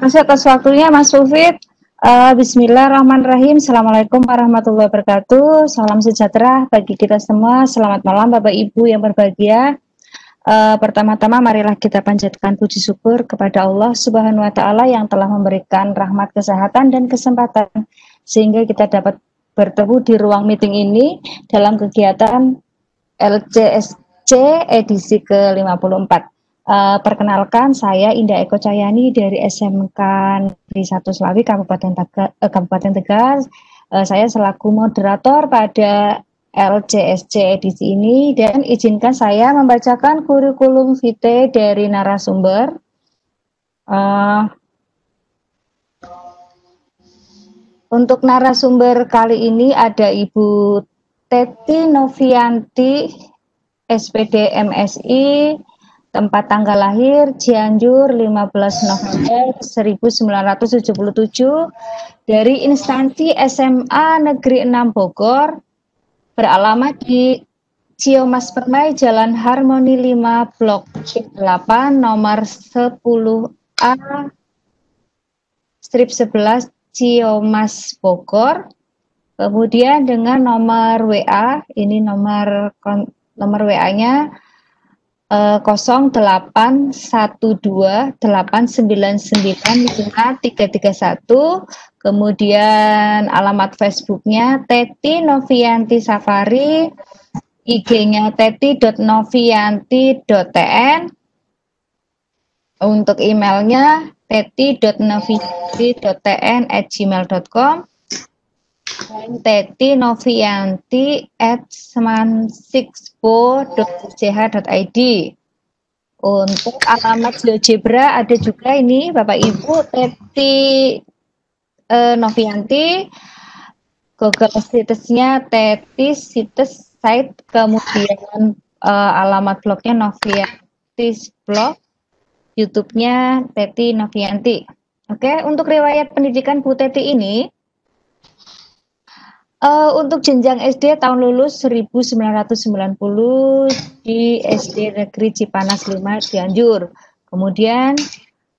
kasih atas waktunya Mas Sufit. Bismillahirrahmanirrahim. Assalamualaikum warahmatullahi wabarakatuh. Salam sejahtera bagi kita semua. Selamat malam Bapak Ibu yang berbahagia. Pertama-tama marilah kita panjatkan puji syukur kepada Allah Subhanahu wa taala yang telah memberikan rahmat, kesehatan dan kesempatan sehingga kita dapat bertemu di ruang meeting ini dalam kegiatan LCSC edisi ke-54. Perkenalkan, saya Indah Eko Cahyani dari SMK Negeri 1 Slawi Kabupaten Tegal. Saya selaku moderator pada LCSC edisi ini dan izinkan saya membacakan kurikulum vitae dari narasumber. Untuk narasumber kali ini ada Ibu Teti Novianti, SPD MSI, tempat tanggal lahir Cianjur 15 November 1977 dari instansi SMA Negeri 6 Bogor, beralamat di Ciomas Permai, Jalan Harmoni 5, Blok 8, nomor 10A, strip 11, Ciomas Bogor. Kemudian dengan nomor WA, ini nomor WA-nya 081289953331, kemudian alamat Facebooknya Teti Novianti Safari, IG-nya teti.novianti.tn, untuk emailnya teti.novianti.tn@gmail.com, tetinovianti@semansikspo.ch.id. Untuk alamat GeoGebra ada juga ini Bapak Ibu, Teti Novianti, Google situsnya Teti situs site, kemudian alamat blognya Novianti blog, YouTube-nya Teti Novianti. Oke, untuk riwayat pendidikan Bu Teti ini, untuk jenjang SD tahun lulus 1990 di SD Negeri Cipanas 5 Cianjur. Kemudian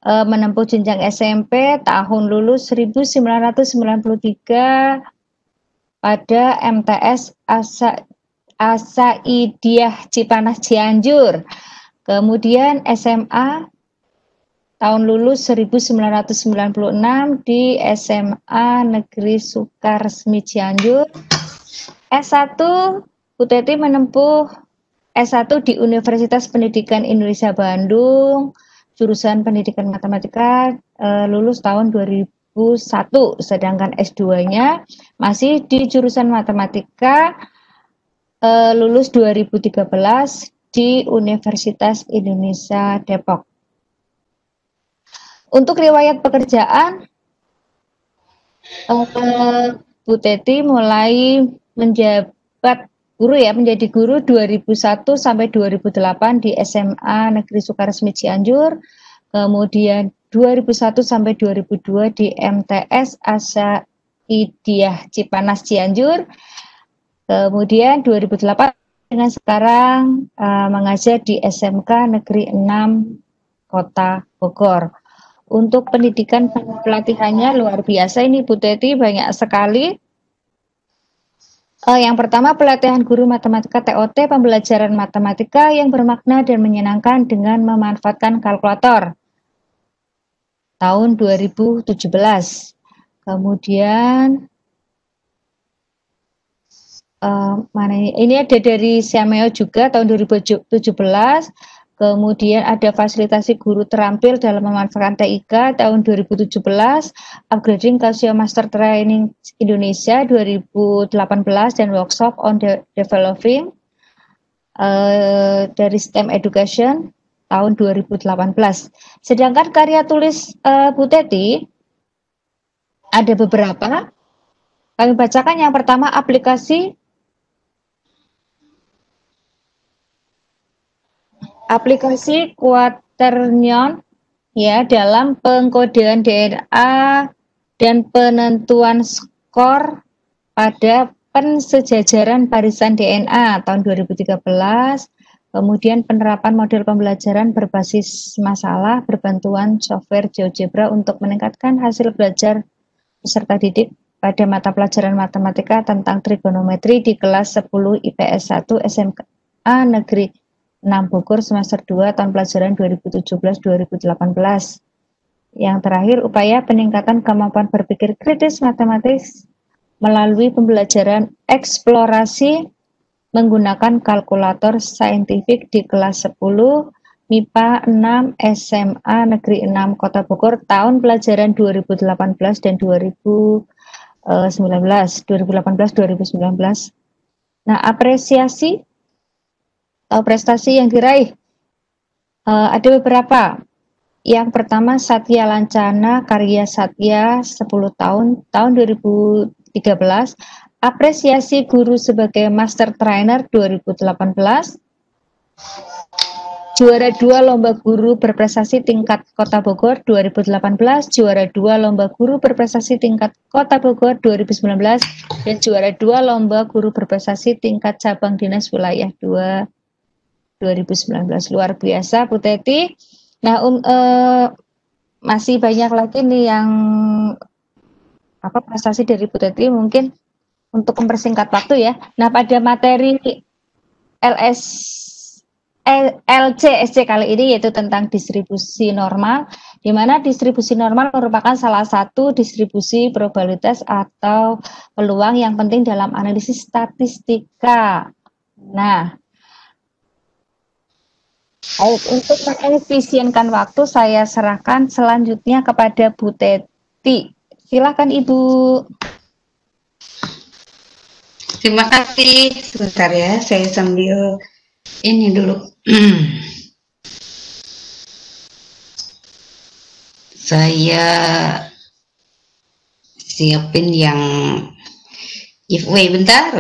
menempuh jenjang SMP tahun lulus 1993 pada MTS Asaidiah Cipanas Cianjur. Kemudian SMA tahun lulus 1996 di SMA Negeri Sukaresmi Cianjur. S1, Bu Teti menempuh S1 di Universitas Pendidikan Indonesia Bandung, jurusan Pendidikan Matematika, lulus tahun 2001. Sedangkan S2-nya masih di jurusan Matematika, lulus 2013 di Universitas Indonesia Depok. Untuk riwayat pekerjaan, Bu Teti mulai menjabat guru menjadi guru 2001 sampai 2008 di SMA Negeri Sukaresmi Cianjur, kemudian 2001 sampai 2002 di MTS Asaidiah Cipanas Cianjur, kemudian 2008 dengan sekarang mengajar di SMK Negeri 6 Kota Bogor. Untuk pendidikan pelatihannya luar biasa ini Bu Teti, banyak sekali. Yang pertama, pelatihan guru matematika TOT, pembelajaran matematika yang bermakna dan menyenangkan dengan memanfaatkan kalkulator, tahun 2017. Kemudian ini ada dari Siameo juga tahun 2017. Kemudian ada fasilitasi guru terampil dalam memanfaatkan TIK tahun 2017, upgrading Casio Master Training Indonesia 2018, dan workshop on developing dari STEM Education tahun 2018. Sedangkan karya tulis Bu Teti ada beberapa. Kami bacakan yang pertama, aplikasi Quaternion dalam pengkodean DNA dan penentuan skor pada pensejajaran barisan DNA tahun 2013. Kemudian penerapan model pembelajaran berbasis masalah berbantuan software GeoGebra untuk meningkatkan hasil belajar peserta didik pada mata pelajaran matematika tentang trigonometri di kelas 10 IPS 1 SMA Negeri 6 Bogor semester 2 tahun pelajaran 2017-2018. Yang terakhir, upaya peningkatan kemampuan berpikir kritis matematis melalui pembelajaran eksplorasi menggunakan kalkulator saintifik di kelas 10 MIPA 6 SMA Negeri 6 Kota Bogor tahun pelajaran 2018 dan 2019. Nah, apresiasi atau prestasi yang diraih ada beberapa. Yang pertama, Satya Lancana karya Satya 10 tahun 2013. Apresiasi guru sebagai Master Trainer 2018. Juara 2 Lomba Guru Berprestasi Tingkat Kota Bogor 2018, juara 2 Lomba Guru Berprestasi Tingkat Kota Bogor 2019, dan juara 2 Lomba Guru Berprestasi Tingkat Cabang Dinas Wilayah 2 2019. Luar biasa, Bu Teti. Nah, masih banyak lagi nih yang prestasi dari Bu Teti, mungkin untuk mempersingkat waktu ya. Nah, pada materi LCSC kali ini yaitu tentang distribusi normal, di mana distribusi normal merupakan salah satu distribusi probabilitas atau peluang yang penting dalam analisis statistika. Nah, untuk mengefisienkan waktu, saya serahkan selanjutnya kepada Bu Teti. Silakan Ibu. Terima kasih. Sebentar ya, saya sambil ini dulu. Saya siapin yang giveaway bentar.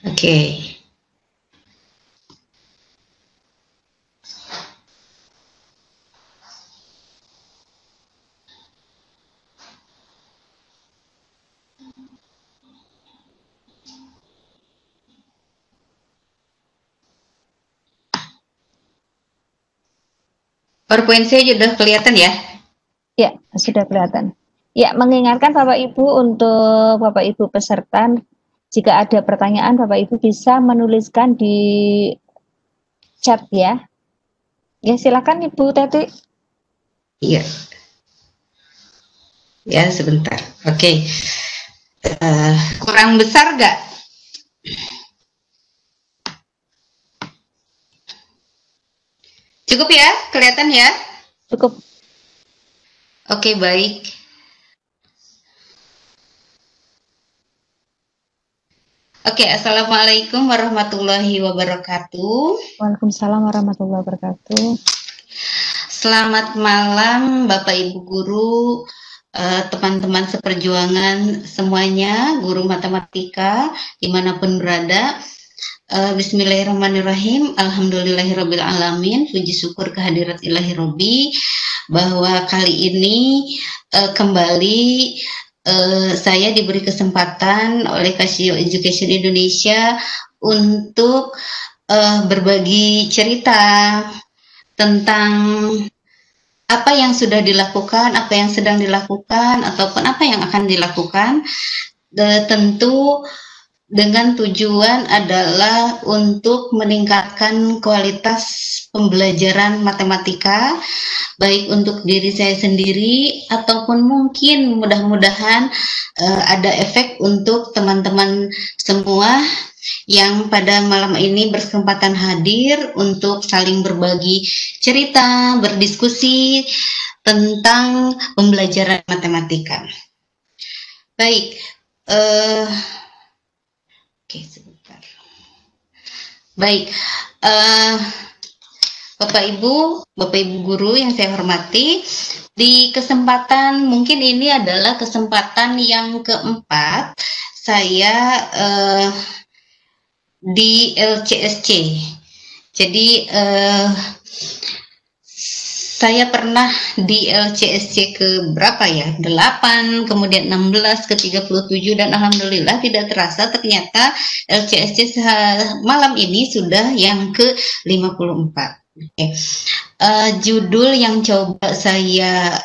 Oke. PowerPoint saya sudah kelihatan ya? Ya, sudah kelihatan. Ya, mengingatkan Bapak Ibu untuk Bapak Ibu peserta, jika ada pertanyaan Bapak Ibu bisa menuliskan di chat ya. Ya, silakan Ibu Teti. Iya. Ya, sebentar. Oke. Kurang besar nggak? Cukup ya? Kelihatan ya? Cukup. Oke, baik. Oke, Assalamualaikum warahmatullahi wabarakatuh. Waalaikumsalam warahmatullahi wabarakatuh. Selamat malam Bapak Ibu Guru, teman-teman seperjuangan semuanya, guru matematika dimanapun berada. Bismillahirrahmanirrahim. Alhamdulillahirabbil alamin. Puji syukur kehadirat Ilahi Robbi bahwa kali ini kembali saya diberi kesempatan oleh Casio Education Indonesia untuk berbagi cerita tentang apa yang sudah dilakukan, apa yang sedang dilakukan, ataupun apa yang akan dilakukan. Tentu dengan tujuan adalah untuk meningkatkan kualitas pembelajaran matematika, baik untuk diri saya sendiri ataupun mungkin mudah-mudahan ada efek untuk teman-teman semua yang pada malam ini berkesempatan hadir untuk saling berbagi cerita, berdiskusi tentang pembelajaran matematika. Baik, oke, sebentar. Baik, Bapak Ibu Guru yang saya hormati, di kesempatan mungkin ini adalah kesempatan yang keempat saya di LCSC. Jadi saya pernah di LCSC ke berapa ya? 8, kemudian 16, ke 37, dan alhamdulillah tidak terasa ternyata LCSC malam ini sudah yang ke 54. Okay. Judul yang coba saya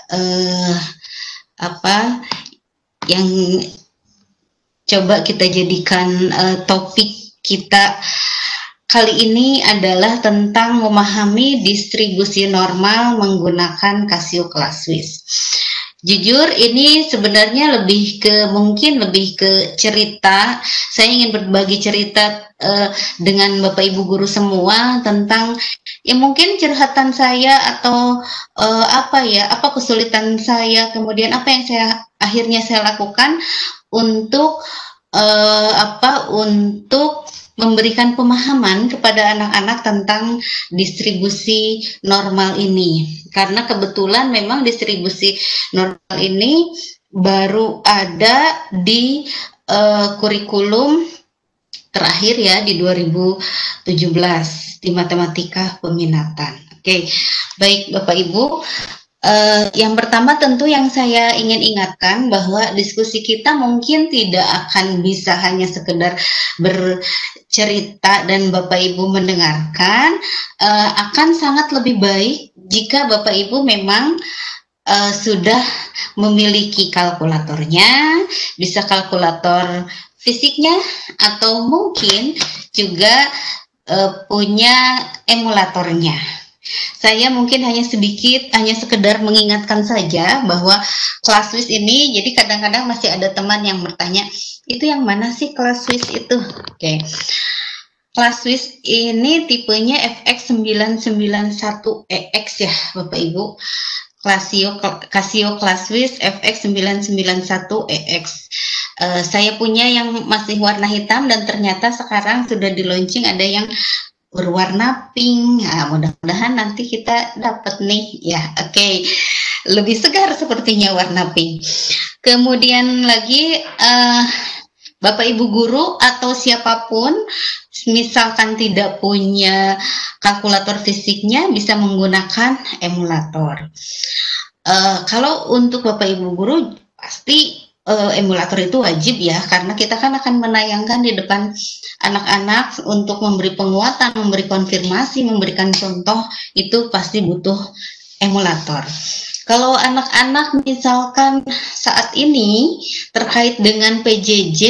yang coba kita jadikan topik kita kali ini adalah tentang memahami distribusi normal menggunakan Casio Class Swiss. Jujur ini sebenarnya mungkin lebih ke cerita. Saya ingin berbagi cerita dengan Bapak Ibu guru semua tentang ya mungkin curhatan saya atau apa kesulitan saya, kemudian apa yang akhirnya saya lakukan untuk memberikan pemahaman kepada anak-anak tentang distribusi normal ini. Karena kebetulan memang distribusi normal ini baru ada di kurikulum terakhir ya di 2017 di matematika peminatan. Oke, baik Bapak Ibu. Yang pertama tentu yang saya ingin ingatkan bahwa diskusi kita mungkin tidak akan bisa hanya sekedar bercerita dan Bapak Ibu mendengarkan, akan sangat lebih baik jika Bapak Ibu memang sudah memiliki kalkulatornya, bisa kalkulator fisiknya atau mungkin juga punya emulatornya. Saya mungkin hanya sekedar mengingatkan saja bahwa Class Swiss ini, jadi kadang-kadang masih ada teman yang bertanya, itu yang mana sih Class Swiss itu? Oke. Class Swiss ini tipenya FX991EX ya Bapak Ibu. Casio Class Swiss FX991EX. Saya punya yang masih warna hitam dan ternyata sekarang sudah di launching ada yang berwarna pink. Nah, mudah-mudahan nanti kita dapat nih ya. Oke. Lebih segar sepertinya warna pink. Kemudian lagi Bapak Ibu guru atau siapapun misalkan tidak punya kalkulator fisiknya bisa menggunakan emulator. Kalau untuk Bapak Ibu guru pasti emulator itu wajib ya, karena kita kan akan menayangkan di depan anak-anak untuk memberi penguatan, memberi konfirmasi, memberikan contoh, itu pasti butuh emulator. Kalau anak-anak misalkan saat ini terkait dengan PJJ,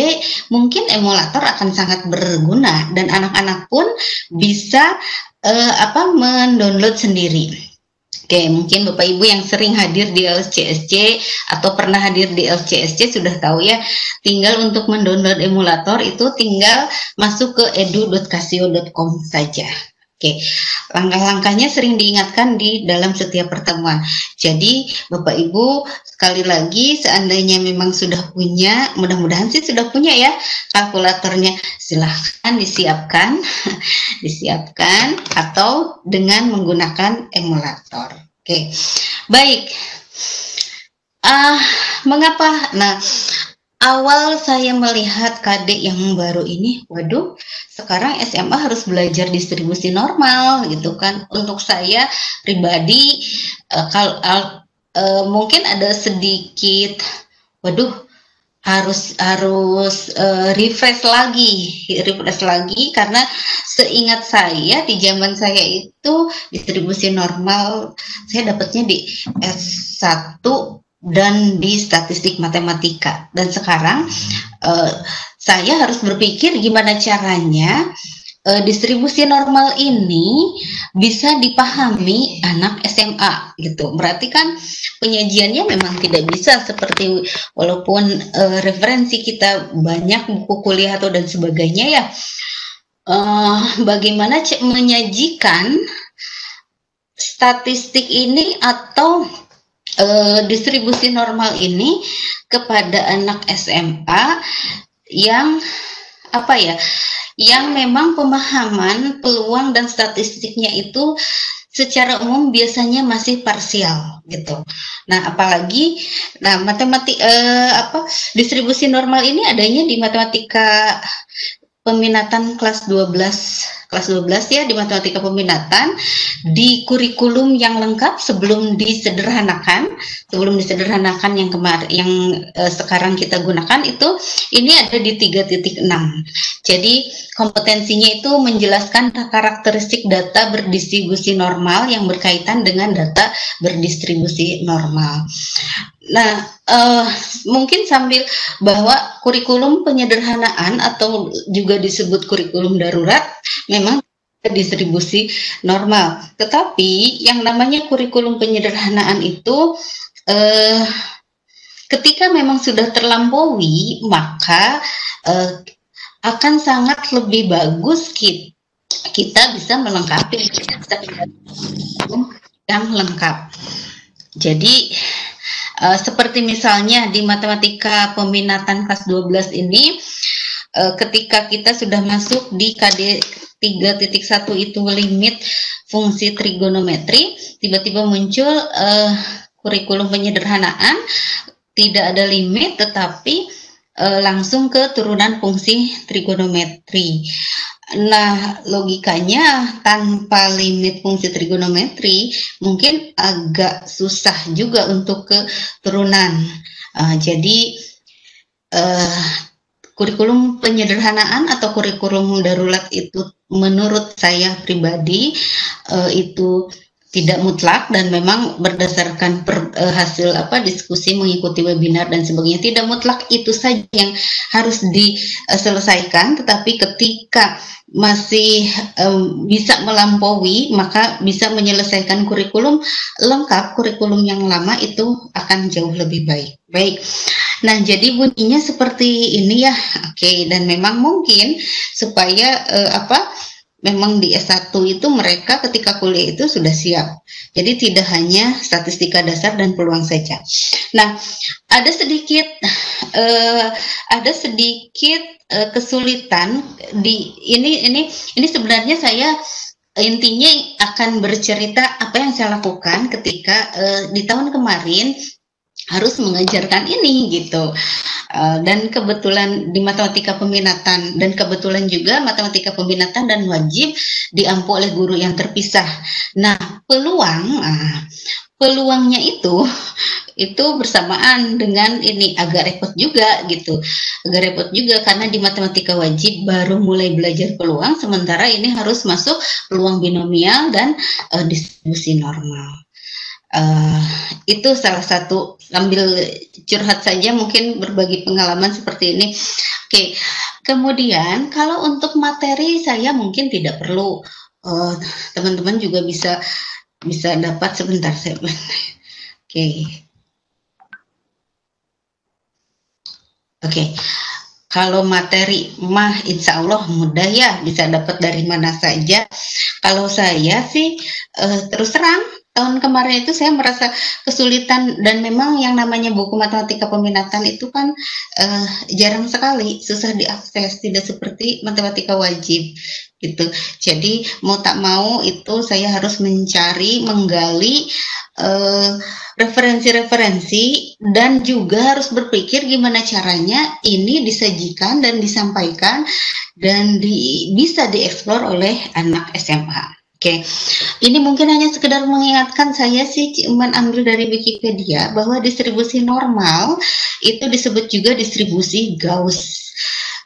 mungkin emulator akan sangat berguna dan anak-anak pun bisa mendownload sendiri. Oke, mungkin Bapak Ibu yang sering hadir di LCSC atau pernah hadir di LCSC sudah tahu ya, tinggal untuk mendownload emulator itu tinggal masuk ke edu.casio.com saja. Oke, langkah-langkahnya sering diingatkan di dalam setiap pertemuan. Jadi Bapak Ibu sekali lagi seandainya memang sudah punya, mudah-mudahan sih sudah punya ya kalkulatornya, silahkan disiapkan atau dengan menggunakan emulator. Oke, baik. Mengapa? Nah, awal saya melihat KD yang baru ini, waduh, sekarang SMA harus belajar distribusi normal gitu kan. Untuk saya pribadi mungkin ada sedikit, waduh, harus refresh lagi karena seingat saya di zaman saya itu distribusi normal saya dapatnya di S1 dan di statistik matematika, dan sekarang saya harus berpikir gimana caranya distribusi normal ini bisa dipahami anak SMA gitu. Berarti kan penyajiannya memang tidak bisa seperti walaupun referensi kita banyak buku kuliah atau dan sebagainya ya, bagaimana menyajikan statistik ini atau distribusi normal ini kepada anak SMA yang yang memang pemahaman peluang dan statistiknya itu secara umum biasanya masih parsial gitu. Nah, apalagi distribusi normal ini adanya di matematika peminatan kelas 12 ya, di matematika peminatan di kurikulum yang lengkap sebelum disederhanakan yang sekarang kita gunakan ini ada di 3.6. Jadi kompetensinya itu menjelaskan karakteristik data berdistribusi normal yang berkaitan dengan data berdistribusi normal. Nah, mungkin sambil bahwa kurikulum penyederhanaan atau juga disebut kurikulum darurat memang distribusi normal. Tetapi yang namanya kurikulum penyederhanaan itu ketika memang sudah terlampaui, maka akan sangat lebih bagus kita bisa melengkapi yang lengkap. Jadi seperti misalnya di matematika peminatan kelas 12 ini, ketika kita sudah masuk di KD 3.1 itu limit fungsi trigonometri, tiba-tiba muncul kurikulum penyederhanaan, tidak ada limit tetapi langsung ke turunan fungsi trigonometri. Nah, logikanya tanpa limit fungsi trigonometri mungkin agak susah juga untuk ke turunan. Jadi kurikulum penyederhanaan atau kurikulum darurat itu menurut saya pribadi itu tidak mutlak dan memang berdasarkan hasil diskusi, mengikuti webinar dan sebagainya. Tidak mutlak itu saja yang harus diselesaikan, tetapi ketika masih bisa melampaui, maka bisa menyelesaikan kurikulum lengkap, kurikulum yang lama itu akan jauh lebih baik. Baik. Nah, jadi bunyinya seperti ini ya. Oke, dan memang mungkin supaya memang di S1 itu mereka ketika kuliah itu sudah siap. Jadi tidak hanya statistika dasar dan peluang saja. Nah, ada sedikit kesulitan di ini sebenarnya saya intinya akan bercerita apa yang saya lakukan ketika di tahun kemarin harus mengajarkan ini gitu. Dan kebetulan di matematika peminatan dan kebetulan juga matematika peminatan dan wajib diampu oleh guru yang terpisah. Nah, peluangnya itu bersamaan dengan ini agak repot juga gitu. Agak repot juga karena di matematika wajib baru mulai belajar peluang, sementara ini harus masuk peluang binomial dan distribusi normal. Itu salah satu, sambil curhat saja mungkin berbagi pengalaman seperti ini. Oke, kemudian kalau untuk materi saya mungkin tidak perlu, teman-teman juga bisa dapat sebentar saya. Oke. Kalau materi mah insya Allah mudah ya, bisa dapat dari mana saja. Kalau saya sih terus terang tahun kemarin itu saya merasa kesulitan, dan memang yang namanya buku matematika peminatan itu kan jarang sekali, susah diakses, tidak seperti matematika wajib gitu. Jadi mau tak mau itu saya harus menggali referensi-referensi, dan juga harus berpikir gimana caranya ini disajikan dan disampaikan dan bisa dieksplor oleh anak SMA. Oke, ini mungkin hanya sekedar mengingatkan, saya sih cuman ambil dari Wikipedia bahwa distribusi normal itu disebut juga distribusi Gauss,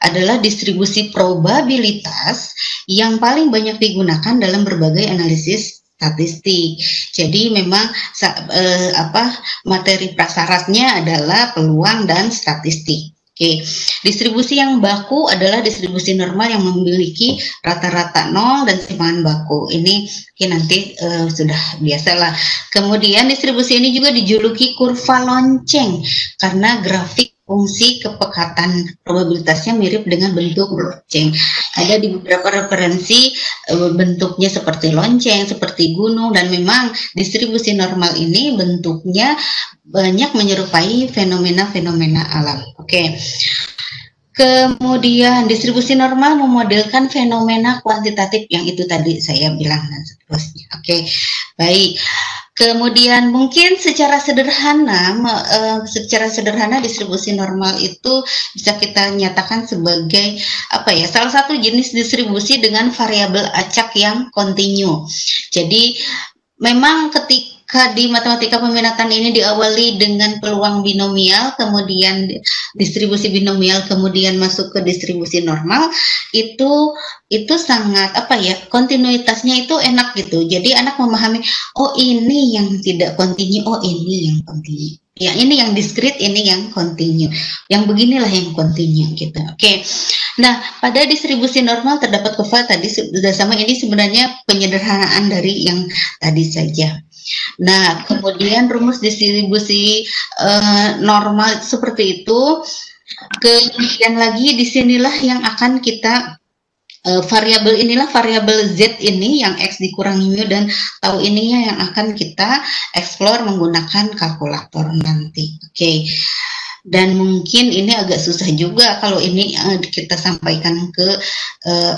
adalah distribusi probabilitas yang paling banyak digunakan dalam berbagai analisis statistik. Jadi memang materi prasyaratnya adalah peluang dan statistik. Oke, distribusi yang baku adalah distribusi normal yang memiliki rata-rata 0 dan timbangan baku. Ini nanti sudah biasalah. Kemudian distribusi ini juga dijuluki kurva lonceng karena grafik fungsi kepekatan probabilitasnya mirip dengan bentuk lonceng. Ada di beberapa referensi bentuknya seperti lonceng, seperti gunung, dan memang distribusi normal ini bentuknya banyak menyerupai fenomena-fenomena alam. Oke. Kemudian distribusi normal memodelkan fenomena kuantitatif yang itu tadi saya bilang dan seterusnya. Oke. Baik. Kemudian mungkin secara sederhana distribusi normal itu bisa kita nyatakan sebagai apa ya? Salah satu jenis distribusi dengan variabel acak yang kontinu. Jadi memang ketika di matematika peminatan ini diawali dengan peluang binomial, kemudian distribusi binomial, kemudian masuk ke distribusi normal, itu sangat apa ya, kontinuitasnya itu enak gitu. Jadi anak memahami, oh ini yang tidak kontinu, oh ini yang kontinu. Ya ini yang diskrit, ini yang kontinu. Yang beginilah yang kontinu gitu. Oke. Nah, pada distribusi normal terdapat kurva tadi sudah sama, ini sebenarnya penyederhanaan dari yang tadi saja. Nah, kemudian rumus distribusi normal seperti itu. Kemudian lagi disinilah yang akan kita variabel z ini yang x dikurangi mu dan tau ininya yang akan kita explore menggunakan kalkulator nanti. Oke. Dan mungkin ini agak susah juga kalau ini kita sampaikan ke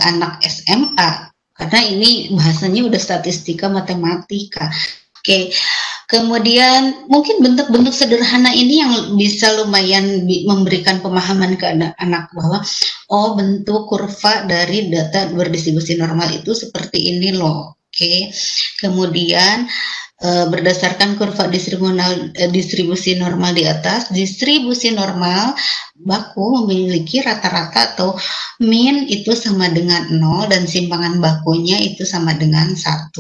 anak SMA karena ini bahasanya udah statistika matematika. Oke. Kemudian mungkin bentuk-bentuk sederhana ini yang bisa lumayan memberikan pemahaman ke anak-anak bahwa oh bentuk kurva dari data berdistribusi normal itu seperti ini loh. Oke. Kemudian berdasarkan kurva distribusi normal di atas, distribusi normal baku memiliki rata-rata atau min itu sama dengan 0 dan simpangan bakunya itu sama dengan 1.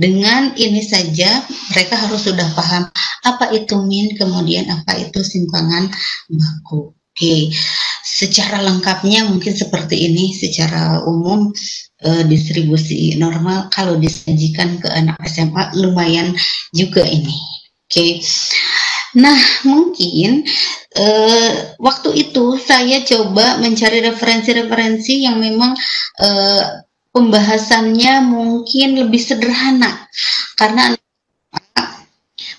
Dengan ini saja mereka harus sudah paham apa itu min, kemudian apa itu simpangan baku. Oke. Secara lengkapnya mungkin seperti ini secara umum distribusi normal kalau disajikan ke anak SMA lumayan juga ini. Oke. Nah, mungkin waktu itu saya coba mencari referensi-referensi yang memang pembahasannya mungkin lebih sederhana karena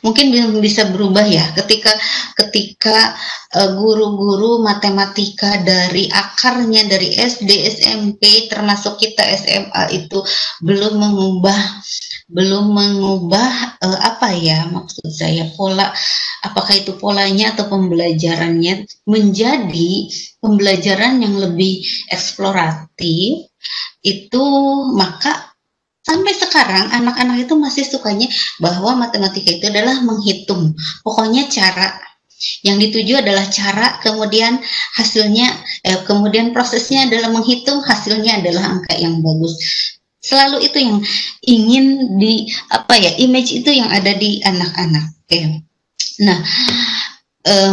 mungkin bisa berubah ya ketika guru-guru matematika dari akarnya dari SD, SMP termasuk kita SMA itu belum mengubah apa ya maksud saya pola, apakah itu polanya atau pembelajarannya menjadi pembelajaran yang lebih eksploratif itu, maka sampai sekarang anak-anak itu masih sukanya bahwa matematika itu adalah menghitung. Pokoknya cara yang dituju adalah cara, kemudian hasilnya, kemudian prosesnya adalah menghitung, hasilnya adalah angka yang bagus. Selalu itu yang ingin image itu yang ada di anak-anak. Oke. Nah,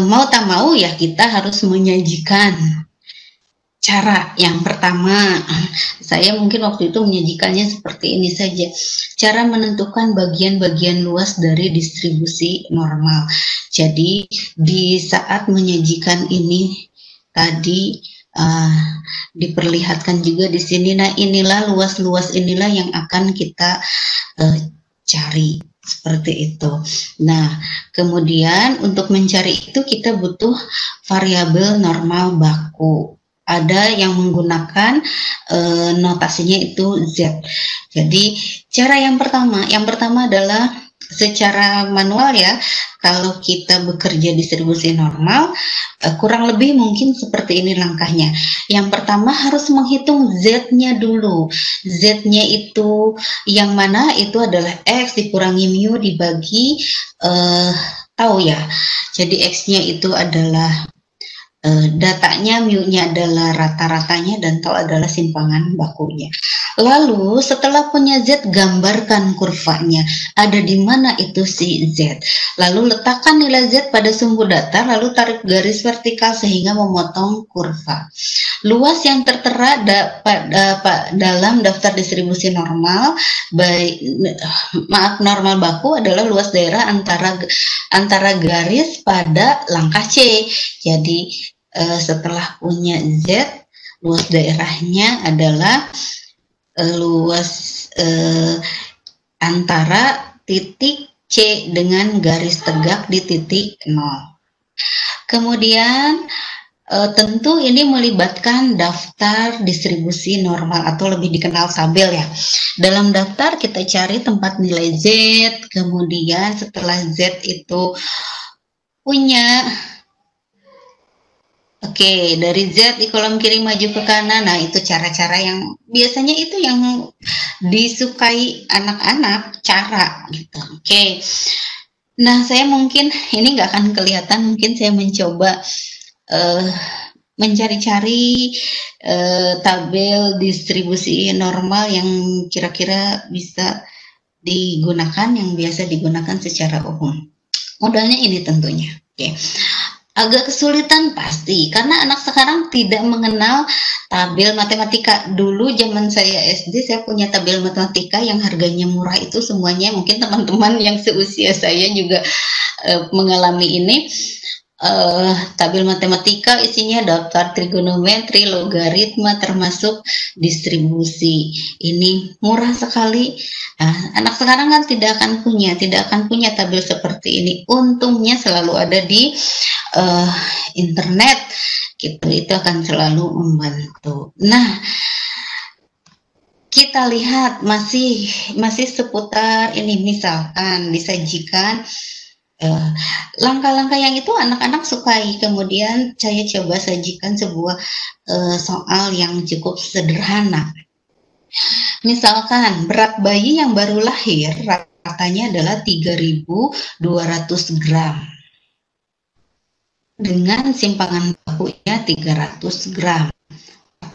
mau tak mau ya kita harus menyajikan cara. Yang pertama, saya mungkin waktu itu menyajikannya seperti ini saja. Cara menentukan bagian-bagian luas dari distribusi normal. Jadi, di saat menyajikan ini tadi diperlihatkan juga di sini. Nah, inilah luas-luas inilah yang akan kita cari. Seperti itu. Nah, kemudian untuk mencari itu kita butuh variabel normal baku. Ada yang menggunakan notasinya itu Z. Jadi cara yang pertama adalah secara manual ya. Kalau kita bekerja distribusi normal, kurang lebih mungkin seperti ini langkahnya. Yang pertama harus menghitung Z-nya dulu. Z-nya itu yang mana? Itu adalah X dikurangi mu dibagi tahu ya. Jadi X-nya itu adalah datanya, mu-nya adalah rata-ratanya, dan tau adalah simpangan bakunya. Lalu setelah punya Z, gambarkan kurvanya. Ada di mana itu si Z. Lalu letakkan nilai Z pada sumbu datar, lalu tarik garis vertikal sehingga memotong kurva. Luas yang tertera dalam daftar distribusi normal, normal baku adalah luas daerah antara garis pada langkah C. Jadi setelah punya Z, luas daerahnya adalah luas antara titik C dengan garis tegak di titik 0. Kemudian Tentu ini melibatkan daftar distribusi normal atau lebih dikenal tabel ya. Dalam daftar kita cari tempat nilai Z, kemudian setelah Z itu punya, oke, dari Z di kolom kiri maju ke kanan. Nah, itu cara-cara yang biasanya itu yang disukai anak-anak, cara gitu. Oke. Nah, saya mungkin ini nggak akan kelihatan, mungkin saya mencoba mencari-cari tabel distribusi normal yang kira-kira bisa digunakan, yang biasa digunakan secara umum. Modalnya ini tentunya. Oke. Agak kesulitan pasti, karena anak sekarang tidak mengenal tabel matematika. Dulu zaman saya SD, saya punya tabel matematika yang harganya murah itu semuanya. Mungkin teman-teman yang seusia saya juga mengalami ini. Tabel matematika isinya daftar trigonometri, logaritma, termasuk distribusi. Ini murah sekali. Nah, anak sekarang kan tidak akan punya tabel seperti ini. Untungnya selalu ada di internet, gitu. Itu akan selalu membantu. Nah, kita lihat masih seputar ini, misalkan disajikan langkah-langkah yang itu anak-anak sukai. Kemudian saya coba sajikan sebuah soal yang cukup sederhana. Misalkan berat bayi yang baru lahir ratanya adalah 3.200 gram dengan simpangan bakunya 300 gram.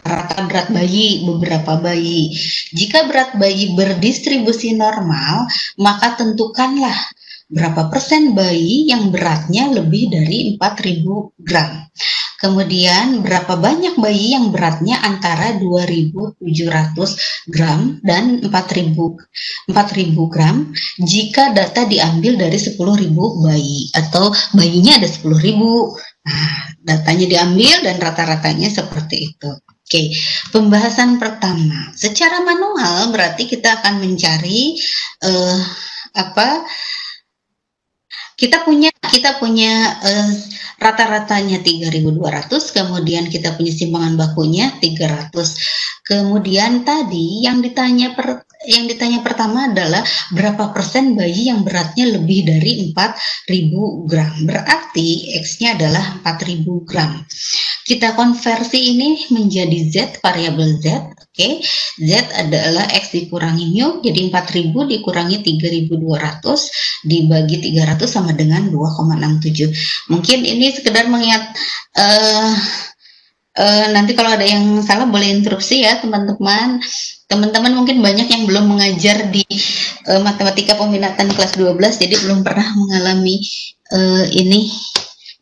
Rata berat bayi beberapa bayi. Jika berat bayi berdistribusi normal, maka tentukanlah berapa persen bayi yang beratnya lebih dari 4.000 gram. Kemudian berapa banyak bayi yang beratnya antara 2.700 gram dan 4.000 gram jika data diambil dari 10.000 bayi atau bayinya ada 10.000. Nah, datanya diambil dan rata-ratanya seperti itu. Oke, pembahasan pertama. Secara manual berarti kita akan mencari kita punya rata-ratanya 3.200, kemudian kita punya simpangan bakunya 300. Kemudian tadi yang ditanya pertama adalah berapa persen bayi yang beratnya lebih dari 4.000 gram. Berarti X-nya adalah 4.000 gram. Kita konversi ini menjadi Z, variabel Z. Oke, Z adalah X dikurangi mu, jadi 4.000 dikurangi 3.200 dibagi 300 sama dengan 2,67. Mungkin ini sekedar mengingat, nanti kalau ada yang salah boleh interupsi ya teman-teman. Teman-teman mungkin banyak yang belum mengajar di matematika peminatan kelas 12, jadi belum pernah mengalami ini,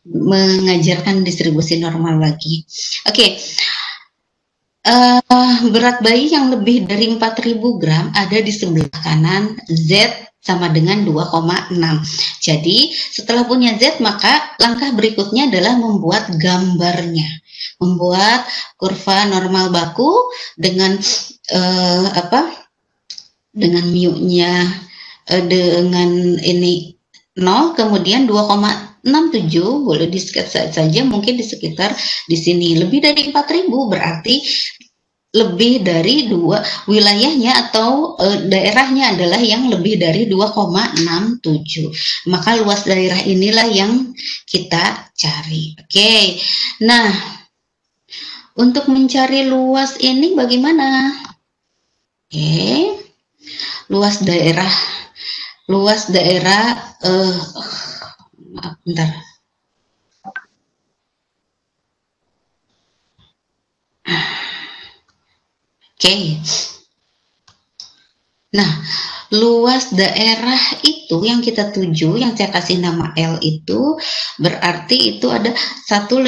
mengajarkan distribusi normal lagi. Oke. Berat bayi yang lebih dari 4.000 gram ada di sebelah kanan, Z sama dengan 2,6. Jadi setelah punya Z, maka langkah berikutnya adalah membuat gambarnya, membuat kurva normal baku dengan dengan mu-nya dengan ini 0, kemudian 2,67 boleh di sketsa saja, mungkin di sekitar di sini. Lebih dari 4.000 berarti lebih dari wilayahnya atau daerahnya adalah yang lebih dari 2,67. Maka luas daerah inilah yang kita cari. Oke. Nah, untuk mencari luas ini bagaimana? Oke. Luas daerah maaf, bentar. Oke. Nah, luas daerah itu yang kita tuju, yang saya kasih nama L itu, berarti itu ada satu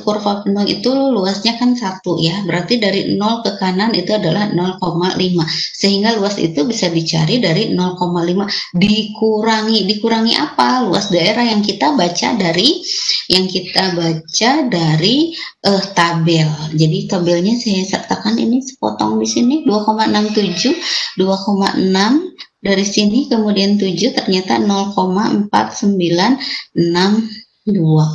kurva penuh itu luasnya kan 1 ya, berarti dari 0 ke kanan itu adalah 0,5, sehingga luas itu bisa dicari dari 0,5 dikurangi apa? Luas daerah yang kita baca dari tabel. Jadi tabelnya saya sertakan ini, sepotong di sini 2,67, 2,6 dari sini, kemudian 7 ternyata 0,4962.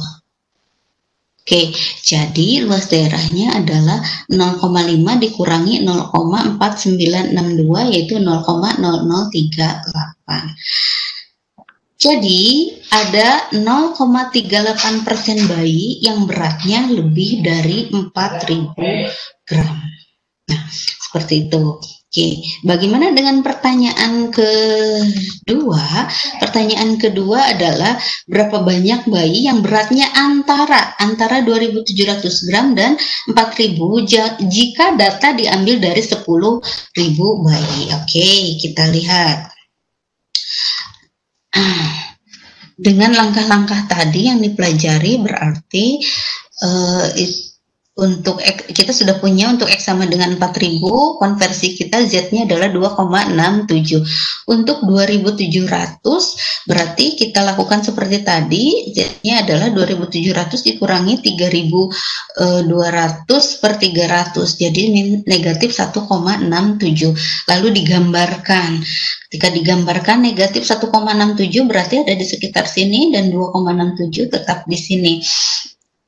Oke, Oke, jadi luas daerahnya adalah 0,5 dikurangi 0,4962 yaitu 0,0038. Jadi ada 0,38% bayi yang beratnya lebih dari 4.000 gram. Nah, seperti itu. Oke, bagaimana dengan pertanyaan kedua? Pertanyaan kedua adalah berapa banyak bayi yang beratnya antara 2.700 gram dan 4.000 jika data diambil dari 10.000 bayi. Oke, kita lihat. Dengan langkah-langkah tadi yang dipelajari berarti untuk kita sudah punya untuk X sama dengan 4.000, konversi kita Z-nya adalah 2,67. Untuk 2.700 berarti kita lakukan seperti tadi, Z-nya adalah 2.700 dikurangi 3.200 per 300, jadi negatif 1,67. Lalu digambarkan. Ketika digambarkan negatif 1,67 berarti ada di sekitar sini dan 2,67 tetap di sini.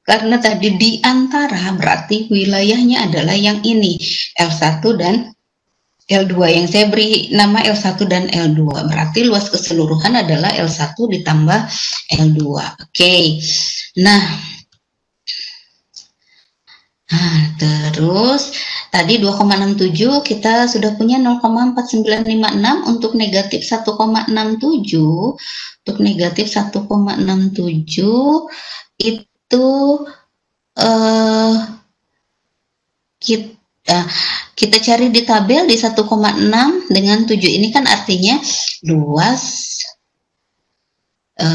Karena tadi di antara berarti wilayahnya adalah yang ini, L1 dan L2 yang saya beri nama L1 dan L2. Berarti luas keseluruhan adalah L1 ditambah L2. Oke. Nah, terus tadi 2,67 kita sudah punya 0,4956 untuk negatif 1,67. Untuk negatif 1,67 itu kita cari di tabel di 1,6 dengan 7 ini kan artinya luas 0,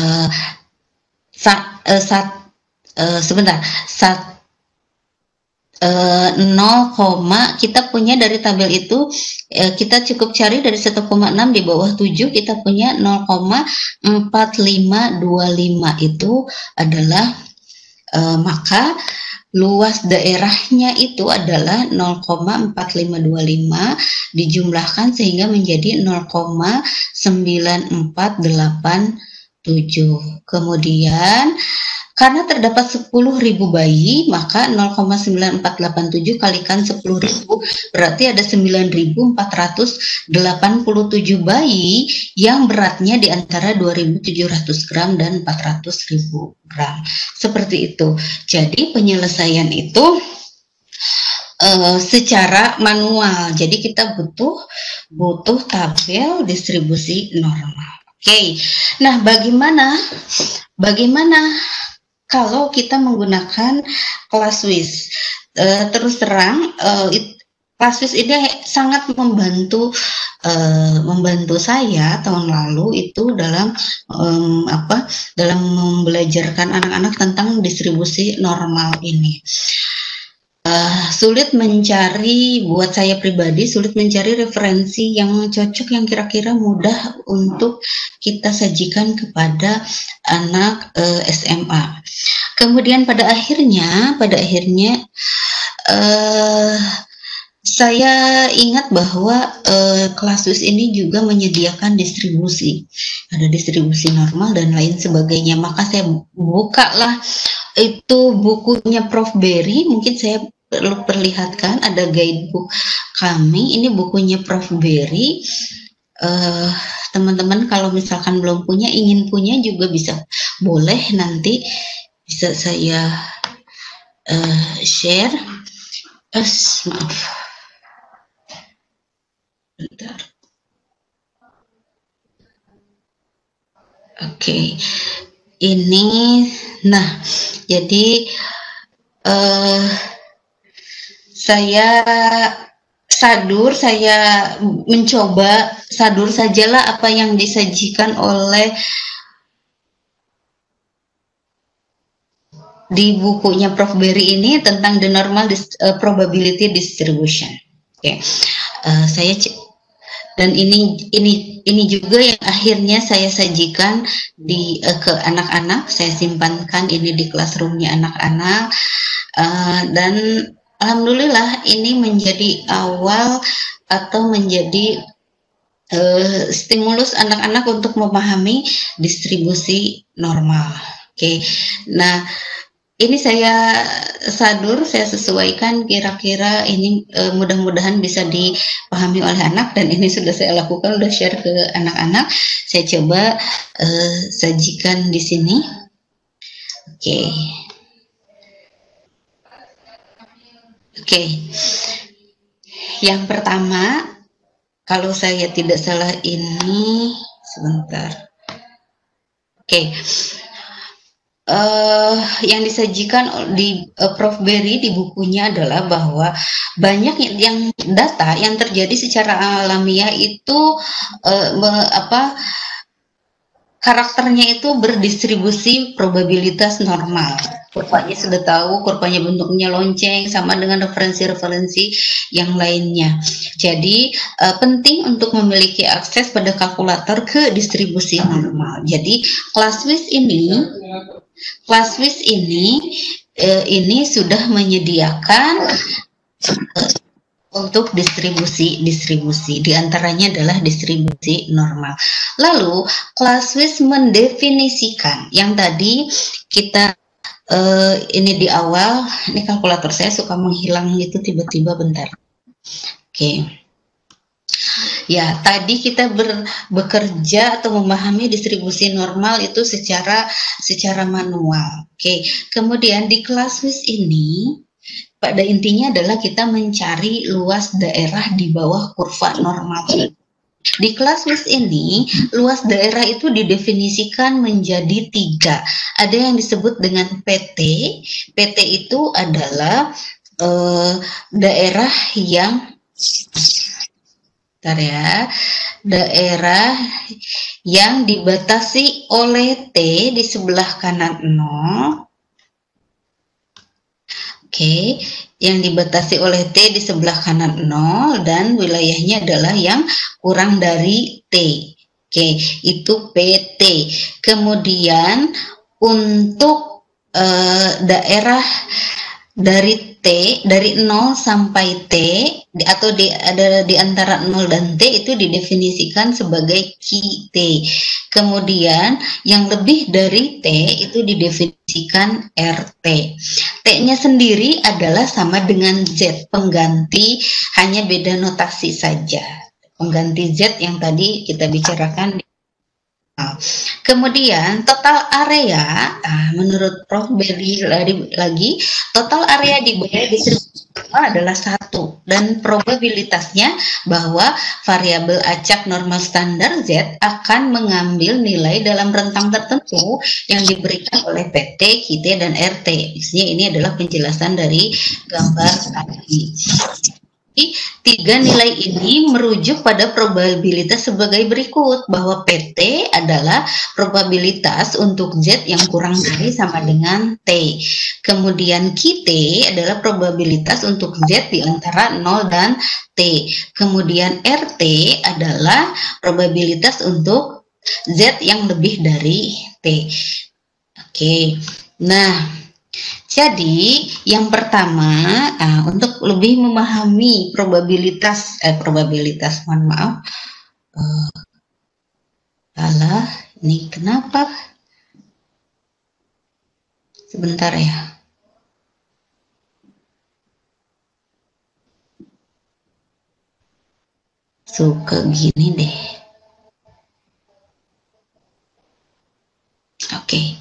kita punya dari tabel itu kita cukup cari dari 1,6 di bawah 7 kita punya 0,4525 itu adalah maka luas daerahnya itu adalah 0,4525 dijumlahkan sehingga menjadi 0,9487. Kemudian karena terdapat 10.000 bayi, maka 0,9487 kalikan 10.000 berarti ada 9.487 bayi yang beratnya di antara 2.700 gram dan 400.000 gram. Seperti itu. Jadi penyelesaian itu secara manual. Jadi kita butuh tabel distribusi normal. Oke. Nah, bagaimana kalau kita menggunakan ClassWiz? Terus terang, ClassWiz ini sangat membantu saya tahun lalu itu dalam dalam membelajarkan anak-anak tentang distribusi normal ini. Sulit mencari, buat saya pribadi sulit mencari referensi yang cocok yang kira-kira mudah untuk kita sajikan kepada anak SMA. Kemudian pada akhirnya saya ingat bahwa ClassWiz ini juga menyediakan distribusi, ada distribusi normal dan lain sebagainya. Maka saya bukalah itu bukunya Prof. Berry, mungkin saya perlu perlihatkan, ada guidebook kami, ini bukunya Prof. Berry. Teman-teman kalau misalkan belum punya, ingin punya juga boleh nanti bisa saya share. Maaf. Bentar. Oke. Ini, nah, jadi saya mencoba sadur sajalah apa yang disajikan oleh di bukunya Prof. Berry ini tentang the normal probability distribution. Oke. Dan ini juga yang akhirnya saya sajikan ke anak-anak. Saya simpankan ini di classroomnya anak-anak, dan alhamdulillah ini menjadi awal atau menjadi stimulus anak-anak untuk memahami distribusi normal. Oke. Nah, ini saya sadur, saya sesuaikan kira-kira ini mudah-mudahan bisa dipahami oleh anak, dan ini sudah saya lakukan, sudah share ke anak-anak. Saya coba sajikan di sini. Oke. Oke. Yang pertama, kalau saya tidak salah ini, sebentar. Oke. Yang disajikan di Prof. Berry di bukunya adalah bahwa banyak yang data yang terjadi secara alamiah itu karakternya itu berdistribusi probabilitas normal. Kurvanya sudah tahu, kurvanya bentuknya lonceng sama dengan referensi-referensi yang lainnya. Jadi penting untuk memiliki akses pada kalkulator ke distribusi normal. Jadi Classwiz ini sudah menyediakan untuk distribusi, diantaranya adalah distribusi normal. Lalu Classwiz mendefinisikan yang tadi kita ini di awal, ini kalkulator saya suka menghilang itu tiba-tiba, bentar. Oke. Ya, tadi kita bekerja atau memahami distribusi normal itu secara manual. Oke. Kemudian di Classwiz ini pada intinya adalah kita mencari luas daerah di bawah kurva normal. Di Classwiz ini, luas daerah itu didefinisikan menjadi 3. Ada yang disebut dengan PT. PT itu adalah daerah yang daerah yang dibatasi oleh T di sebelah kanan 0. Oke, yang dibatasi oleh T di sebelah kanan 0 dan wilayahnya adalah yang kurang dari T. Oke, itu PT. Kemudian untuk daerah dari T, dari 0 sampai T, atau ada di antara 0 dan T itu didefinisikan sebagai QT. Kemudian yang lebih dari T itu didefinisikan RT. T-nya sendiri adalah sama dengan Z, pengganti, hanya beda notasi saja. Pengganti Z yang tadi kita bicarakan. Kemudian total area, menurut Prof. Berry lagi, total area di bawah distribusi adalah 1, dan probabilitasnya bahwa variabel acak normal standar Z akan mengambil nilai dalam rentang tertentu yang diberikan oleh PT, QT, dan RT. Maksudnya ini adalah penjelasan dari gambar tadi. 3 nilai ini merujuk pada probabilitas sebagai berikut, bahwa PT adalah probabilitas untuk Z yang kurang dari sama dengan T. Kemudian QT adalah probabilitas untuk Z di antara 0 dan T. Kemudian RT adalah probabilitas untuk Z yang lebih dari T. Oke. Nah, jadi yang pertama, untuk lebih memahami probabilitas, mohon maaf, ini kenapa? Sebentar ya. Suka gini deh. Oke.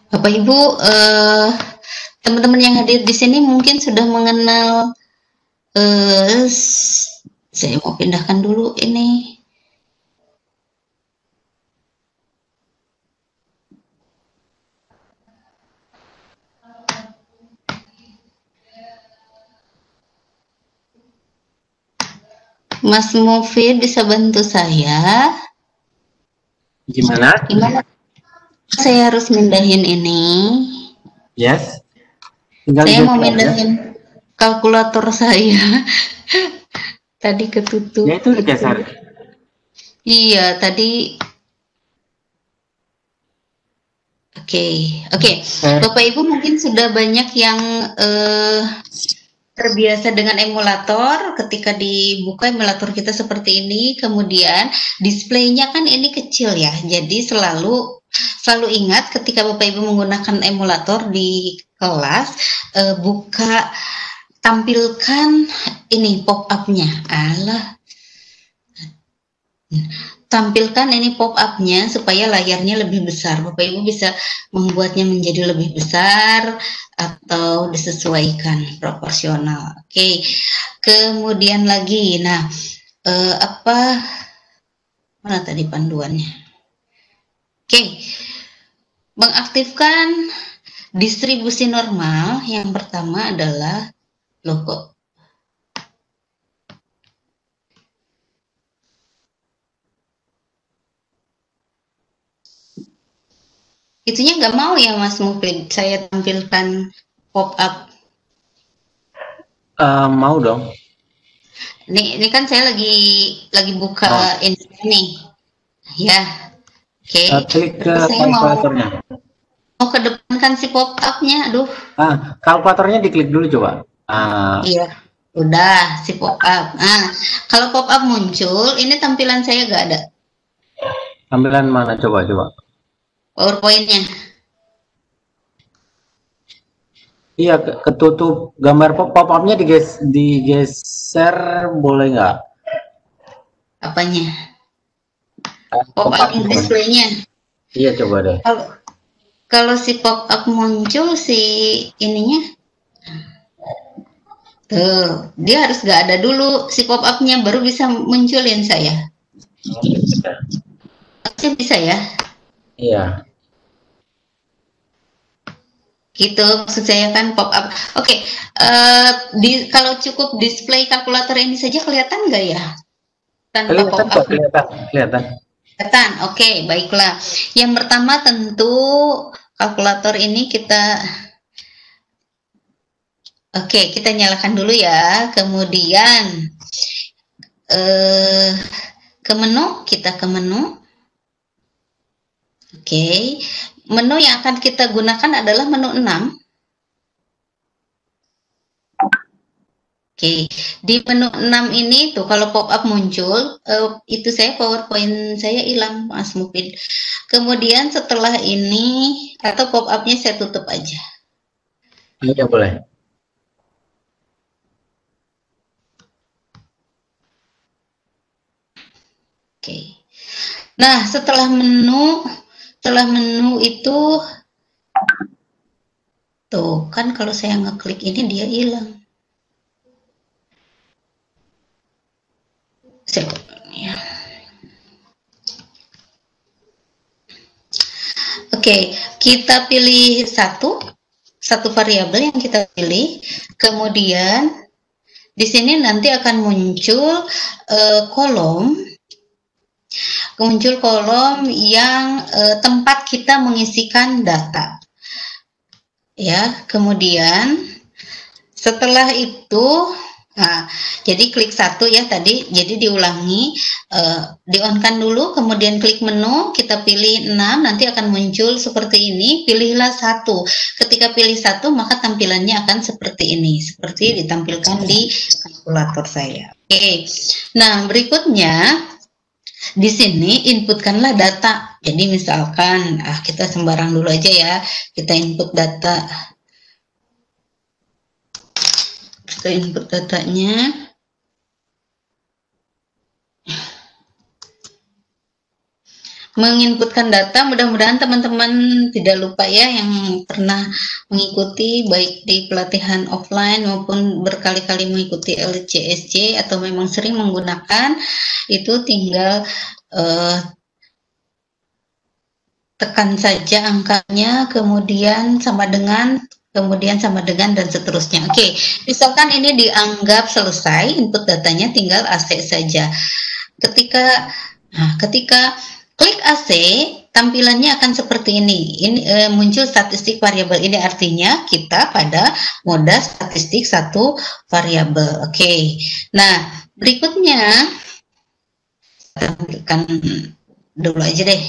Bapak Ibu, teman-teman yang hadir di sini mungkin sudah mengenal. Saya mau pindahkan dulu ini. Mas Mufid bisa bantu saya? Gimana? Saya harus mindahin ini. Yes. Saya mau mindahin kalkulator saya. Tadi ketutup. Ya itu digeser. Iya, tadi. Oke. Bapak Ibu mungkin sudah banyak yang terbiasa dengan emulator. Ketika dibuka emulator kita seperti ini, kemudian displaynya kan ini kecil ya, jadi selalu Selalu ingat ketika Bapak Ibu menggunakan emulator di kelas, tampilkan ini pop-up-nya. Tampilkan ini pop-up-nya supaya layarnya lebih besar. Bapak Ibu bisa membuatnya menjadi lebih besar atau disesuaikan proporsional. Oke. Kemudian lagi, nah mana tadi panduannya? Oke. Mengaktifkan distribusi normal yang pertama adalah logo. Itunya nggak mau ya Mas Mufid, saya tampilkan pop-up. Mau dong. Ini kan saya lagi buka ini nih. Ya. Oke. Klik ke kalkulatornya. Mau kedepankan si pop-up-nya, aduh. Kalkulatornya diklik dulu coba. Iya. Udah si pop-up. Kalau pop-up muncul, ini tampilan saya nggak ada. Tampilan mana coba? PowerPoint-nya. Iya, ketutup gambar pop-up-nya digeser boleh nggak? Apanya? Pop-up display-nya. Iya, coba deh. Kalau si pop-up muncul si ininya, tuh dia harus nggak ada dulu si pop-up-nya baru bisa munculin saya. Bisa ya? Iya. Gitu maksud saya kan pop-up. Oke. Kalau cukup display kalkulator ini saja kelihatan nggak ya? Tanpa pop-up. Kelihatan. Oke, baiklah. Yang pertama tentu kalkulator ini kita nyalakan dulu ya. Kemudian ke menu, kita ke menu. Oke. Menu yang akan kita gunakan adalah menu 6. Oke, di menu 6 ini tuh kalau pop-up muncul, itu PowerPoint saya hilang, Mas Mufid. Kemudian setelah ini, atau pop-up-nya saya tutup aja. Iya, boleh. Oke. Nah, setelah menu itu tuh kan kalau saya ngeklik ini dia hilang. Oke, kita pilih satu variabel yang kita pilih, kemudian di sini nanti akan muncul kolom yang tempat kita mengisikan data. Ya, kemudian setelah itu, jadi klik satu ya tadi, jadi diulangi, di-on-kan dulu, kemudian klik menu, kita pilih 6, nanti akan muncul seperti ini, pilihlah satu. Ketika pilih satu, maka tampilannya akan seperti ini, seperti ditampilkan di kalkulator saya. Oke, nah berikutnya, di sini inputkanlah data. Jadi misalkan kita sembarang dulu aja ya. Kita input data. Kita input datanya. Menginputkan data, mudah-mudahan teman-teman tidak lupa ya yang pernah mengikuti baik di pelatihan offline maupun berkali-kali mengikuti LCSC atau memang sering menggunakan, itu tinggal tekan saja angkanya, kemudian sama dengan dan seterusnya. Oke, misalkan ini dianggap selesai, input datanya tinggal AC saja. Ketika klik AC, tampilannya akan seperti ini. Ini muncul statistik variabel. Ini artinya kita pada mode statistik satu variabel. Oke. Nah, berikutnya tampilkan dulu aja deh.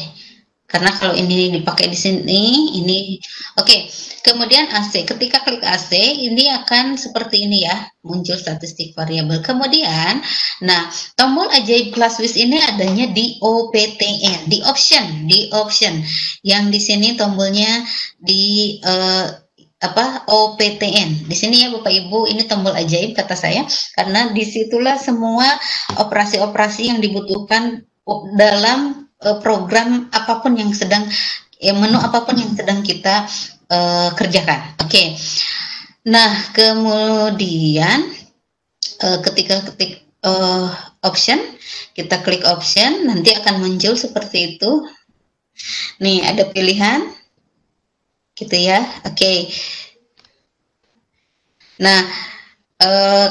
Karena kalau ini dipakai di sini, ini oke. Kemudian AC, ketika klik AC, ini akan seperti ini ya, muncul statistik variabel. Kemudian, nah, tombol ajaib ClassWiz ini adanya di OPTN, di option. Yang di sini tombolnya di OPTN. Di sini ya Bapak Ibu, ini tombol ajaib kata saya, karena disitulah semua operasi-operasi yang dibutuhkan dalam program apapun yang sedang menu apapun yang sedang kita kerjakan. Oke. Nah, kemudian ketika ketik option, kita klik option, nanti akan muncul seperti itu. Nih, ada pilihan gitu ya. Oke. Nah,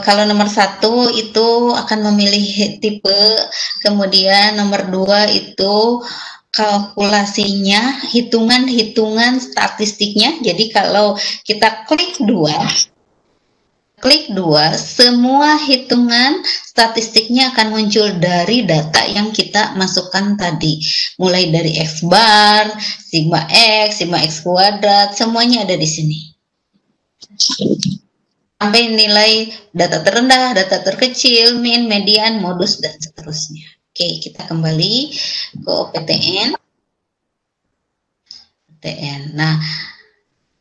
kalau nomor 1 itu akan memilih tipe, kemudian nomor 2 itu kalkulasinya, hitungan statistiknya. Jadi kalau kita klik 2, semua hitungan statistiknya akan muncul dari data yang kita masukkan tadi. Mulai dari X bar, sigma X kuadrat, semuanya ada di sini. Sampai nilai data terendah, data terkecil, min, median, modus, dan seterusnya. Oke, kita kembali ke OPTN. Nah,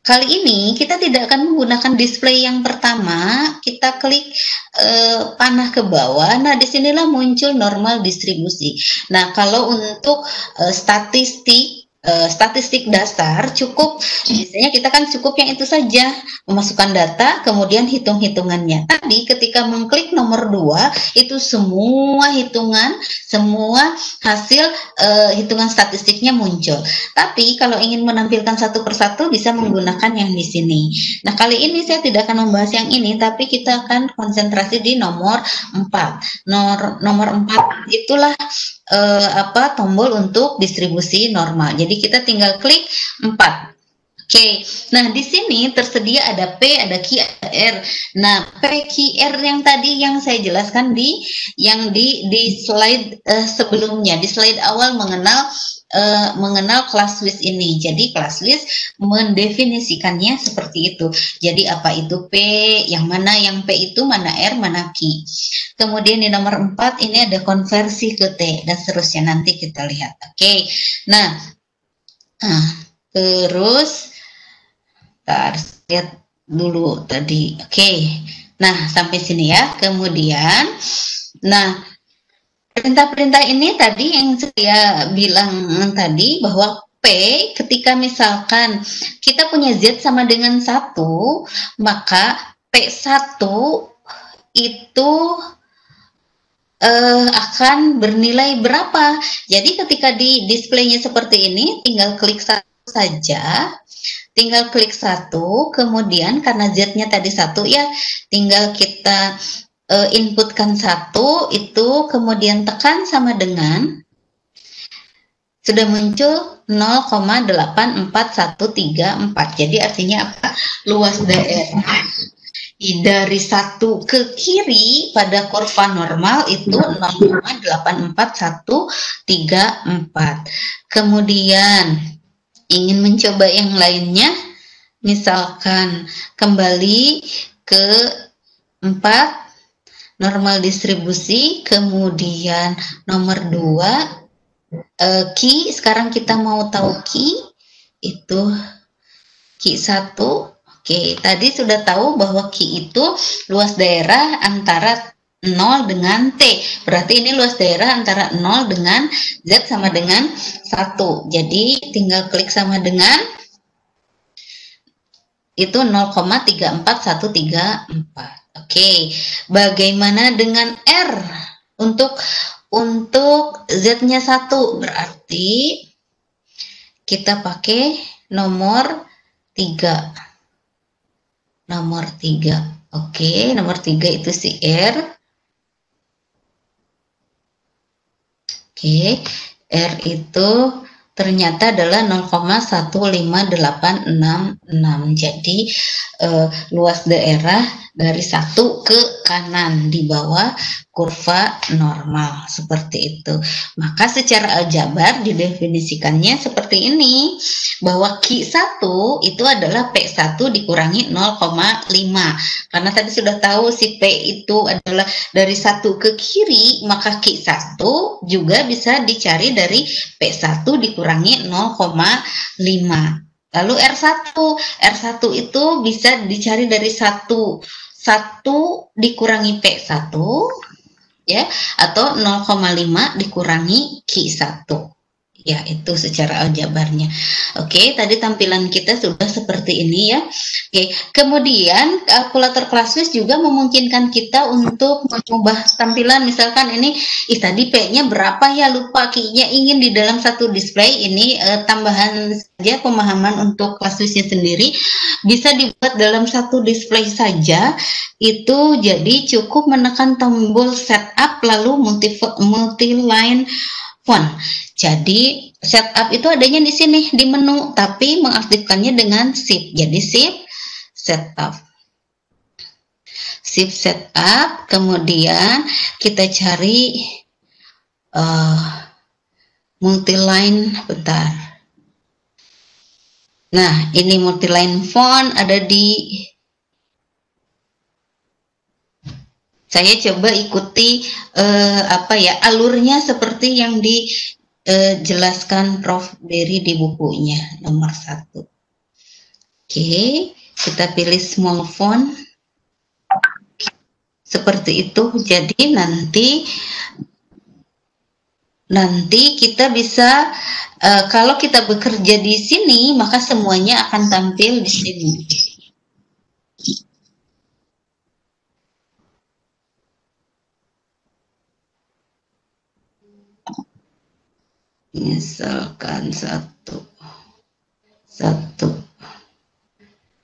kali ini kita tidak akan menggunakan display yang pertama. Kita klik panah ke bawah. Nah, disinilah muncul normal distribusi. Nah, kalau untuk statistik dasar cukup, biasanya kita kan cukup yang itu saja, memasukkan data kemudian hitung-hitungannya. Tadi ketika mengklik nomor 2 itu semua hitungan, semua hasil hitungan statistiknya muncul. Tapi kalau ingin menampilkan satu persatu bisa menggunakan yang di sini. Nah, kali ini saya tidak akan membahas yang ini, tapi kita akan konsentrasi di nomor 4. Nomor 4 itulah tombol untuk distribusi normal. Jadi kita tinggal klik 4. Oke. Nah, di sini tersedia ada P, ada Q, ada R. Nah, P, Q, R yang tadi yang saya jelaskan di slide sebelumnya, di slide awal mengenal ClassWiz ini. Jadi ClassWiz mendefinisikannya seperti itu. Jadi apa itu P, yang P itu, mana R, mana Q. Kemudian di nomor 4 ini ada konversi ke T dan seterusnya, nanti kita lihat. Oke. Nah, terus kita lihat dulu tadi. Oke. Nah, sampai sini ya. Kemudian, nah, perintah-perintah ini tadi yang saya bilang tadi, bahwa P ketika misalkan kita punya Z sama dengan 1, maka P1 itu akan bernilai berapa. Jadi ketika di displaynya seperti ini, tinggal klik satu saja. Tinggal klik 1, kemudian karena Z-nya tadi 1 ya, tinggal kita inputkan 1 itu, kemudian tekan sama dengan, sudah muncul 0,84134. Jadi artinya apa? Luas daerah dari 1 ke kiri pada kurva normal itu 0,84134. Kemudian ingin mencoba yang lainnya, misalkan kembali ke 4, normal distribusi, kemudian nomor 2, Q. Sekarang kita mau tahu Q, itu Q1. Oke, tadi sudah tahu bahwa Q itu luas daerah antara 0 dengan T. Berarti ini luas daerah antara 0 dengan Z sama dengan 1. Jadi tinggal klik sama dengan, itu 0,34134. Oke, bagaimana dengan R? Untuk Z-nya 1, berarti kita pakai nomor 3. Nomor 3. Oke, nomor 3 itu si R. Oke, R itu ternyata adalah 0,15866. Jadi luas daerah dari 1 ke kanan di bawah kurva normal seperti itu. Maka secara aljabar didefinisikannya seperti ini, bahwa Q1 itu adalah P1 dikurangi 0,5. Karena tadi sudah tahu si P itu adalah dari 1 ke kiri, maka Q1 juga bisa dicari dari P1 dikurangi 0,5. Lalu R1 itu bisa dicari dari 1 dikurangi P1 ya, atau 0,5 dikurangi Q1. Ya, itu secara aljabarnya. Oke, tadi tampilan kita sudah seperti ini ya. Oke, kemudian kalkulator Classwiz juga memungkinkan kita untuk mengubah tampilan. Misalkan ini, tadi P-nya berapa ya, lupa, Q-nya ingin di dalam satu display. Ini tambahan saja pemahaman untuk Classwiz-nya sendiri. Bisa dibuat dalam satu display saja. Itu jadi cukup menekan tombol setup lalu multi-line font. Jadi setup itu adanya di sini di menu, tapi mengaktifkannya dengan shift. Jadi shift setup, kemudian kita cari multi-line, bentar. Nah, ini multi-line font ada di, saya coba ikuti alurnya seperti yang dijelaskan Prof. Berry di bukunya nomor 1. Oke, kita pilih small font seperti itu. Jadi nanti kita bisa kalau kita bekerja di sini, maka semuanya akan tampil di sini. Misalkan satu.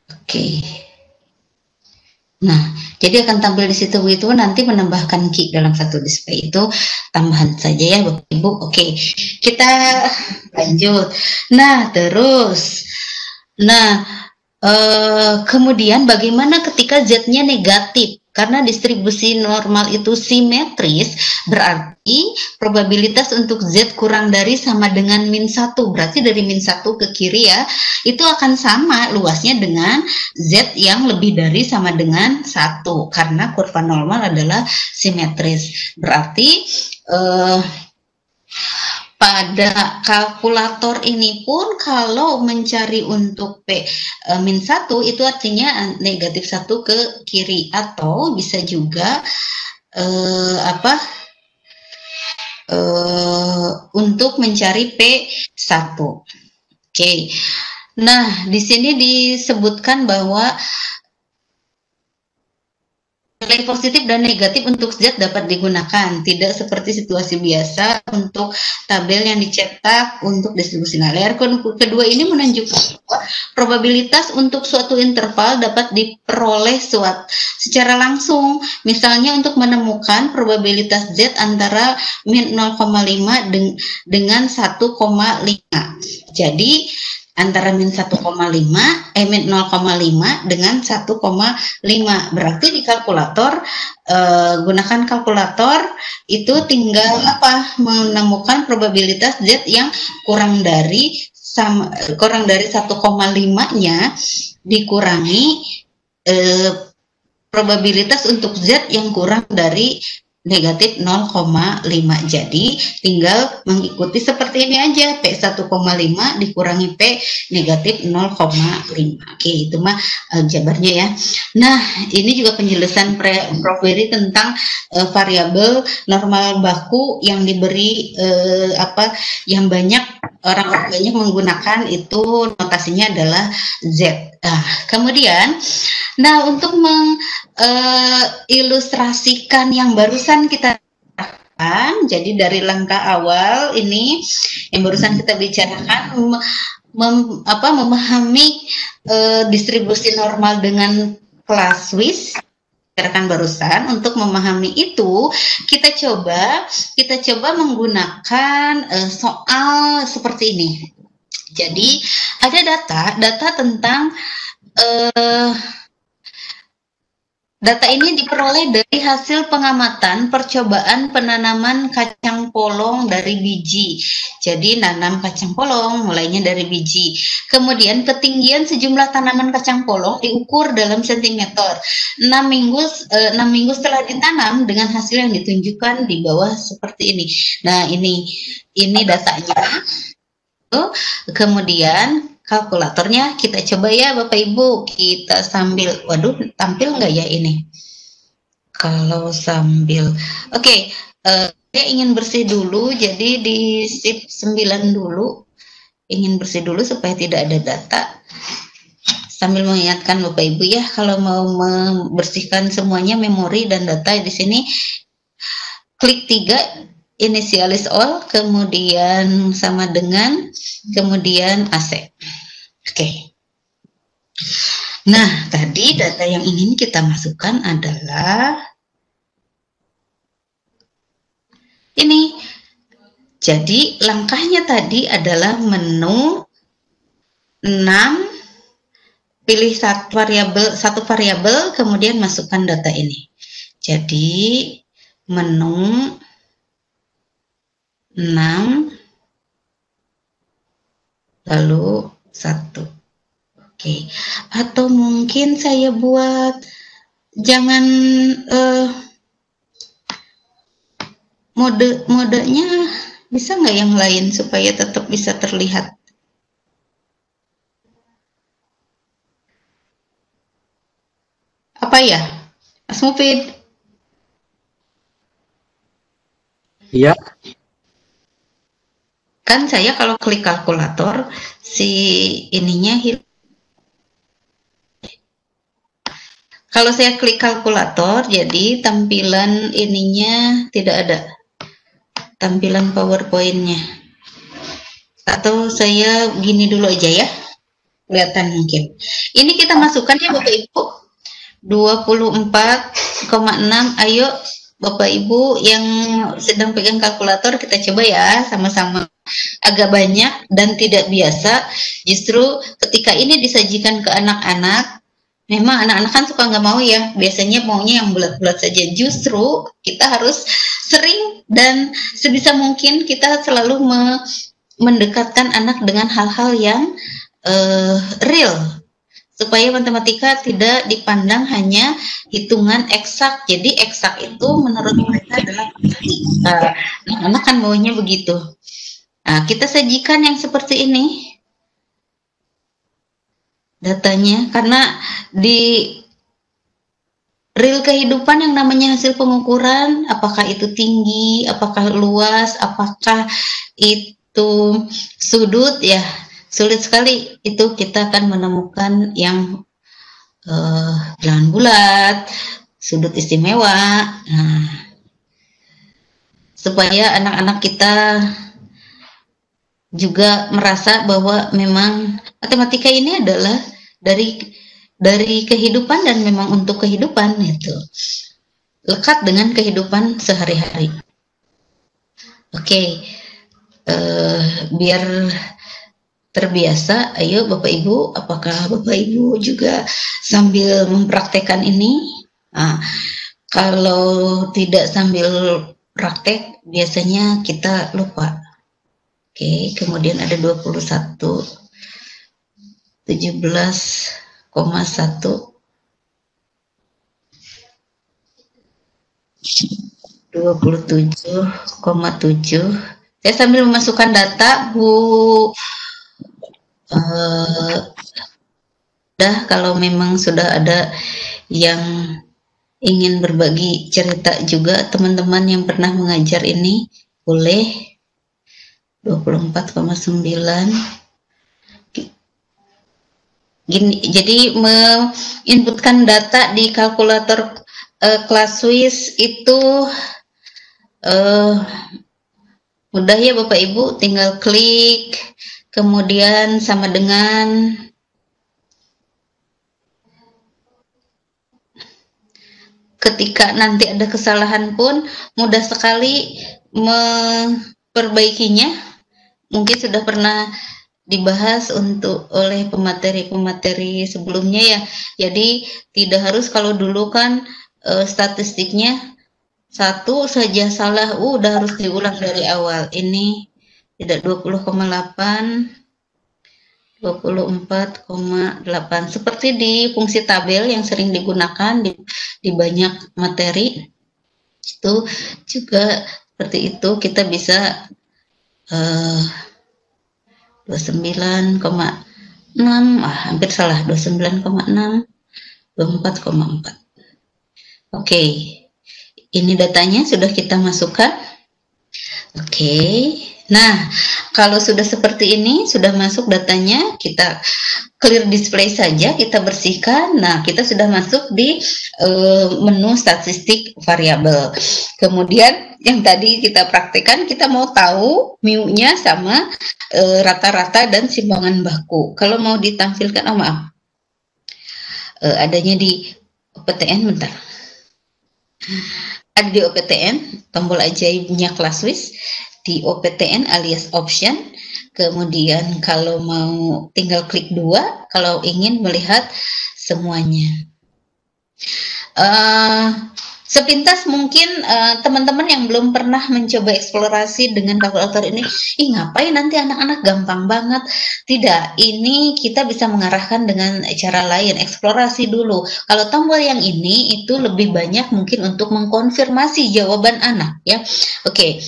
Oke. Nah, jadi akan tampil di situ begitu. Nanti menambahkan key dalam satu display itu tambahan saja ya, Bapak Ibu. Oke, kita lanjut. Nah, terus, kemudian bagaimana ketika Z-nya negatif? Karena distribusi normal itu simetris, berarti probabilitas untuk Z kurang dari sama dengan -1. Berarti dari -1 ke kiri ya, itu akan sama luasnya dengan Z yang lebih dari sama dengan 1. Karena kurva normal adalah simetris. Berarti pada kalkulator ini pun kalau mencari untuk P-1 itu artinya negatif 1 ke kiri, atau bisa juga untuk mencari P1. Oke. Nah, di sini disebutkan bahwa nilai positif dan negatif untuk Z dapat digunakan, tidak seperti situasi biasa untuk tabel yang dicetak untuk distribusi. Nah, layer kedua ini menunjukkan bahwa probabilitas untuk suatu interval dapat diperoleh secara langsung. Misalnya untuk menemukan probabilitas Z antara -0,5 dengan 1,5. Jadi antara -0,5 dengan 1,5. Berarti di kalkulator, gunakan kalkulator itu tinggal menemukan probabilitas Z yang kurang dari 1,5-nya dikurangi probabilitas untuk Z yang kurang dari negatif 0,5. Jadi tinggal mengikuti seperti ini aja, P1,5 dikurangi P negatif 0,5. Oke, itu mah jabarnya ya. Nah, ini juga penjelasan Prof. Berry tentang variabel normal baku yang diberi yang banyak orang banyak menggunakan, itu notasinya adalah Z. Kemudian, untuk mengilustrasikan yang barusan kita bicarakan, jadi dari langkah awal ini yang barusan kita bicarakan, memahami distribusi normal dengan Classwiz, bicarakan barusan. Untuk memahami itu, kita coba menggunakan soal seperti ini. Jadi ada data tentang Data ini diperoleh dari hasil pengamatan percobaan penanaman kacang polong dari biji. Jadi nanam kacang polong mulainya dari biji. Kemudian ketinggian sejumlah tanaman kacang polong diukur dalam sentimeter. 6 minggu setelah ditanam dengan hasil yang ditunjukkan di bawah seperti ini. Nah, ini datanya. Kemudian kalkulatornya kita coba ya Bapak Ibu, kita sambil, waduh tampil nggak ya ini? Kalau sambil, oke, saya ingin bersih dulu, jadi di shift 9 dulu, ingin bersih dulu supaya tidak ada data. Sambil mengingatkan Bapak Ibu ya, kalau mau membersihkan semuanya memori dan data di sini, klik 3, initialize all, kemudian sama dengan, kemudian AC. Oke. Nah, tadi data yang ingin kita masukkan adalah ini. Jadi, langkahnya tadi adalah menu 6, pilih satu variabel, kemudian masukkan data ini. Jadi, menu 6 lalu 1. Oke. Atau mungkin saya buat jangan modenya bisa nggak yang lain supaya tetap bisa terlihat. Apa ya, Mas Mufid? Iya. Kan saya kalau klik kalkulator si ininya hilang. Kalau saya klik kalkulator, jadi tampilan ininya tidak ada. Tampilan PowerPoint-nya. Atau saya gini dulu aja ya. Kelihatan mungkin. Ini kita masukkan ya Bapak Ibu. 24,6. Ayo Bapak Ibu yang sedang pegang kalkulator, kita coba ya sama-sama. Agak banyak dan tidak biasa. Justru ketika ini disajikan ke anak-anak, memang anak-anak kan suka nggak mau ya, biasanya maunya yang bulat-bulat saja. Justru kita harus sering dan sebisa mungkin kita selalu mendekatkan anak dengan hal-hal yang real, supaya matematika tidak dipandang hanya hitungan eksak. Jadi eksak itu menurut mereka adalah matematika. Nah, anak kan maunya begitu. Nah, kita sajikan yang seperti ini datanya, karena di real kehidupan yang namanya hasil pengukuran, apakah itu tinggi, apakah luas, apakah itu sudut, ya sulit sekali itu kita akan menemukan yang bilangan bulat, sudut istimewa. Nah, supaya anak-anak kita juga merasa bahwa memang matematika ini adalah dari kehidupan dan memang untuk kehidupan, itu lekat dengan kehidupan sehari-hari. Oke, biar terbiasa, ayo Bapak Ibu, apakah Bapak Ibu juga sambil mempraktekkan ini? Nah, kalau tidak sambil praktek, biasanya kita lupa. Oke, kemudian ada 21, 17,1, 27,7. Saya sambil memasukkan data, Bu. Kalau memang sudah ada yang ingin berbagi cerita juga, teman-teman yang pernah mengajar ini, boleh. 24,9. Gini, jadi menginputkan data di kalkulator Classwiz itu mudah ya Bapak Ibu, tinggal klik, kemudian sama dengan ketika nanti ada kesalahan pun mudah sekali memperbaikinya. Mungkin sudah pernah dibahas oleh pemateri-pemateri sebelumnya ya. Jadi tidak harus, kalau dulu kan statistiknya satu saja salah, udah harus diulang dari awal. Ini tidak 20,8, 24,8. Seperti di fungsi tabel yang sering digunakan di banyak materi, itu juga seperti itu. Kita bisa 29,6, hampir salah, 29,6, 24,4. Oke, ini datanya sudah kita masukkan. Oke, nah kalau sudah seperti ini, sudah masuk datanya, kita clear display saja, kita bersihkan. Nah, kita sudah masuk di menu statistik variabel. Kemudian yang tadi kita praktekkan, kita mau tahu mu-nya sama rata-rata dan simpangan baku. Kalau mau ditampilkan, maaf, adanya di OPTN, bentar. Ada di OPTN, tombol ajaibnya ClassWiz, di OPTN alias option. Kemudian kalau mau tinggal klik 2 kalau ingin melihat semuanya. Sepintas mungkin teman-teman yang belum pernah mencoba eksplorasi dengan kalkulator ini, ngapain nanti anak-anak, gampang banget. Tidak, ini kita bisa mengarahkan dengan cara lain, eksplorasi dulu. Kalau tombol yang ini itu lebih banyak mungkin untuk mengkonfirmasi jawaban anak ya. Oke.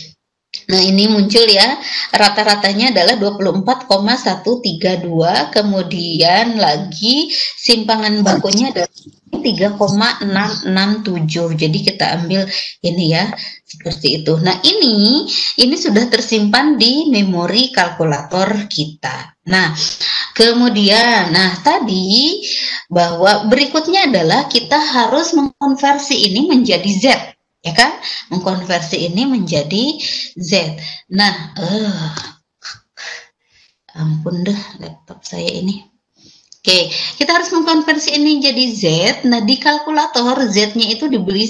Nah, ini muncul ya, rata-ratanya adalah 24,132, kemudian lagi simpangan bakunya adalah 3,667. Jadi kita ambil ini ya, seperti itu. Nah, ini sudah tersimpan di memori kalkulator kita. Nah, kemudian, tadi bahwa berikutnya adalah kita harus mengkonversi ini menjadi Z. Ya kan, mengkonversi ini menjadi Z. Nah, ampun deh laptop saya ini. Oke, kita harus mengkonversi ini jadi Z. Nah, di kalkulator Z-nya itu diberi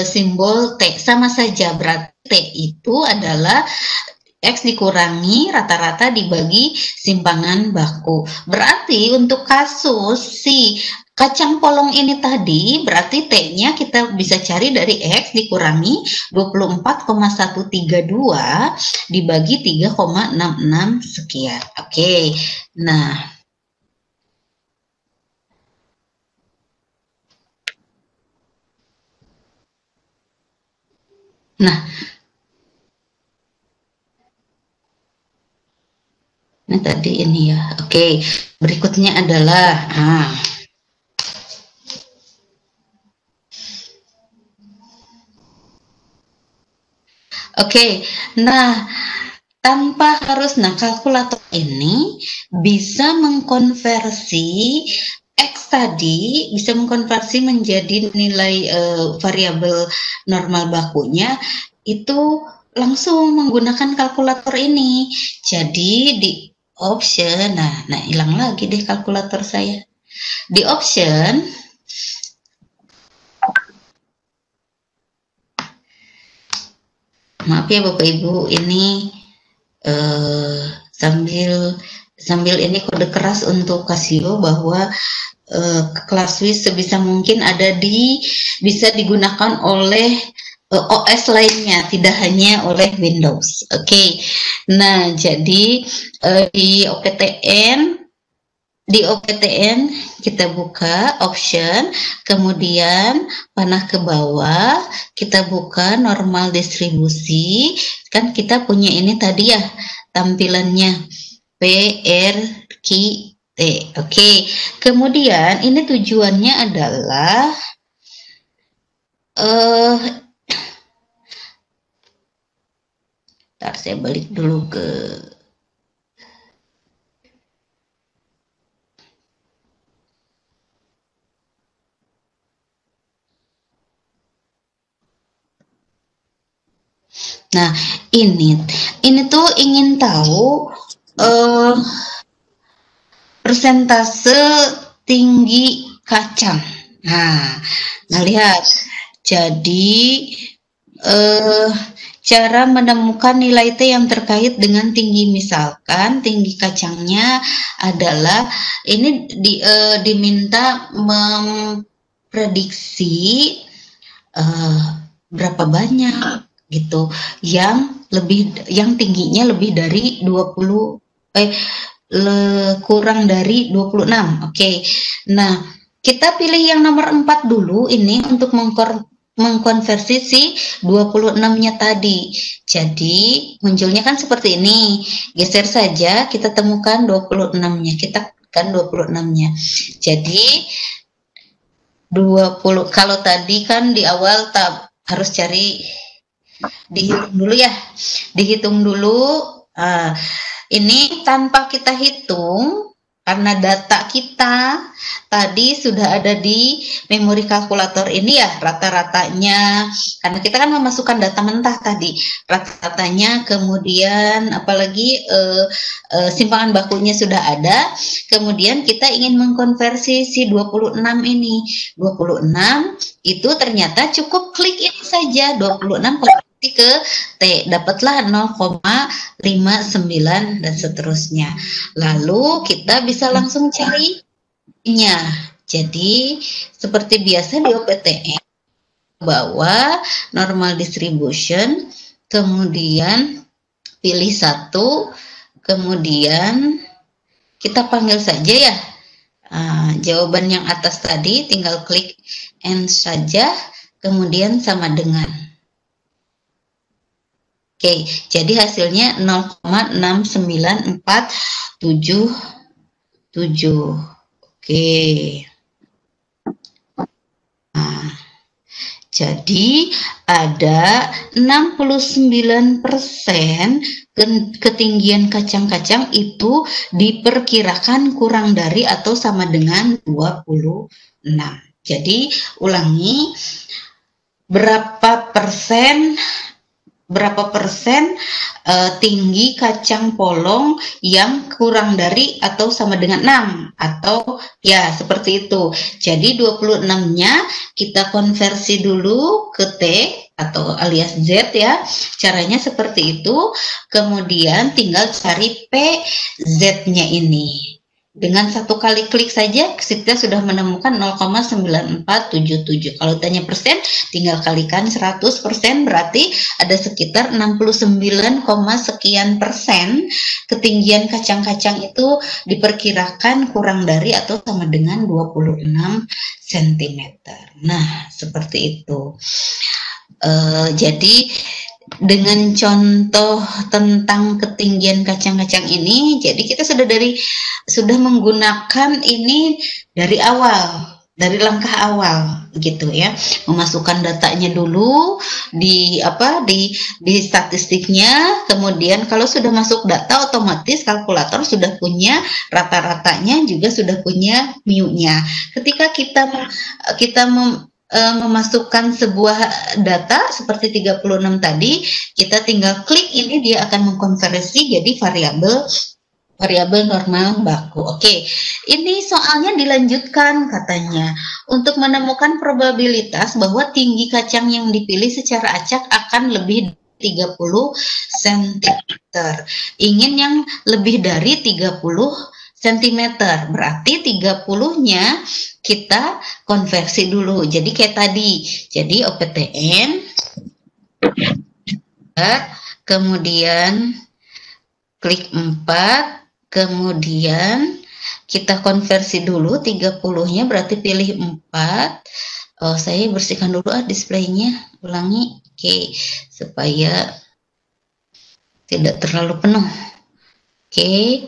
simbol T, sama saja. Berarti T itu adalah X dikurangi rata-rata dibagi simpangan baku. Berarti untuk kasus si kacang polong ini tadi, berarti T-nya kita bisa cari dari X dikurangi 24,132 dibagi 3,66 sekian. Oke, nah. Nah, tadi ini ya. Oke, berikutnya adalah Oke, nah tanpa harus, kalkulator ini bisa mengkonversi X tadi, bisa mengkonversi menjadi nilai variabel normal bakunya, itu langsung menggunakan kalkulator ini. Jadi di option, nah hilang lagi deh kalkulator saya. Di option, maaf ya Bapak Ibu, ini sambil ini kode keras untuk Casio bahwa ClassWiz sebisa mungkin bisa digunakan oleh OS lainnya, tidak hanya oleh Windows. Oke. Nah, jadi di OPTN kita buka option, kemudian panah ke bawah, kita buka normal distribusi. Kan kita punya ini tadi ya, tampilannya PRQT. Oke. Kemudian ini tujuannya adalah ntar saya balik dulu ke Nah, ini tuh ingin tahu persentase tinggi kacang. Nah lihat. Jadi cara menemukan nilai T yang terkait dengan tinggi. Misalkan tinggi kacangnya adalah ini diminta memprediksi berapa banyak gitu yang tingginya lebih dari 20 kurang dari 26. Oke. Nah, kita pilih yang nomor 4 dulu ini untuk mengkonversi si 26-nya tadi. Jadi, munculnya kan seperti ini. Geser saja, kita temukan 26-nya. Kita kan 26-nya. Jadi, 20, kalau tadi kan di awal harus cari, dihitung dulu ya. Dihitung dulu. Ini tanpa kita hitung, karena data kita tadi sudah ada di memori kalkulator ini ya, rata-ratanya. Karena kita kan memasukkan data mentah tadi, rata-ratanya, kemudian apalagi simpangan bakunya sudah ada. Kemudian kita ingin mengkonversi si 26 ini. 26 itu ternyata cukup klik ini saja, 26 ke T, dapatlah 0,59 dan seterusnya. Lalu kita bisa langsung carinya. Jadi seperti biasa di OPTN, bahwa normal distribution, kemudian pilih satu, kemudian kita panggil saja ya jawaban yang atas tadi, tinggal klik N saja, kemudian sama dengan. Oke, jadi hasilnya 0,69477. Oke. Nah, jadi ada 69% ketinggian kacang-kacang itu diperkirakan kurang dari atau sama dengan 26. Jadi ulangi, berapa persen tinggi kacang polong yang kurang dari atau sama dengan 6, atau ya seperti itu. Jadi 26-nya kita konversi dulu ke T atau alias Z ya. Caranya seperti itu. Kemudian tinggal cari P Z-nya ini. Dengan satu kali klik saja kita sudah menemukan 0,9477. Kalau tanya persen, tinggal kalikan 100%, berarti ada sekitar 69, sekian persen ketinggian kacang-kacang itu diperkirakan kurang dari atau sama dengan 26 cm. Nah, seperti itu. Jadi dengan contoh tentang ketinggian kacang-kacang ini, jadi kita sudah menggunakan ini dari awal, dari langkah awal gitu ya, memasukkan datanya dulu di statistiknya. Kemudian kalau sudah masuk data, otomatis kalkulator sudah punya rata-ratanya, juga sudah punya mu-nya. Ketika kita memasukkan sebuah data seperti 36 tadi, kita tinggal klik ini, dia akan mengkonversi jadi variabel normal baku. Oke, ini soalnya dilanjutkan katanya. Untuk menemukan probabilitas bahwa tinggi kacang yang dipilih secara acak akan lebih 30 cm. Ingin yang lebih dari 30 cm, berarti 30-nya kita konversi dulu. Jadi kayak tadi, jadi OPTN, kemudian klik 4, kemudian kita konversi dulu 30-nya, berarti pilih 4. Oh, saya bersihkan dulu displaynya, ulangi, oke, supaya tidak terlalu penuh. Oke.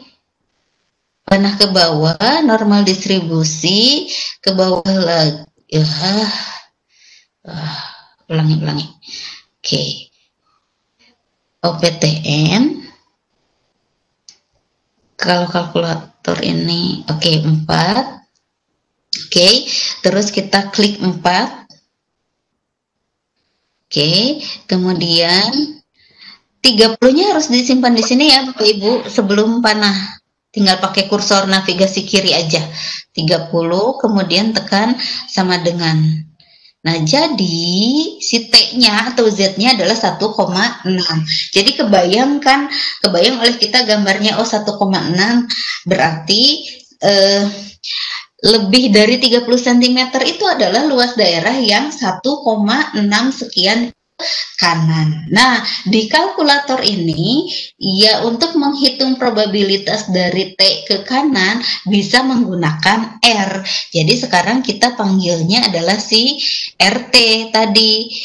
Panah ke bawah, normal distribusi, ke bawah lagi. Ulangi. Oke. OPTN. Kalau kalkulator ini, oke, 4. Oke, terus kita klik 4. Oke, kemudian 30-nya harus disimpan di sini ya Bapak Ibu, sebelum panah. Tinggal pakai kursor navigasi kiri aja. 30, kemudian tekan sama dengan. Nah, jadi si T-nya atau Z-nya adalah 1,6. Jadi kebayang oleh kita gambarnya 1,6 berarti lebih dari 30 cm itu adalah luas daerah yang 1,6 sekian kanan. Nah, di kalkulator ini ya untuk menghitung probabilitas dari T ke kanan bisa menggunakan R. Jadi sekarang kita panggilnya adalah si RT tadi.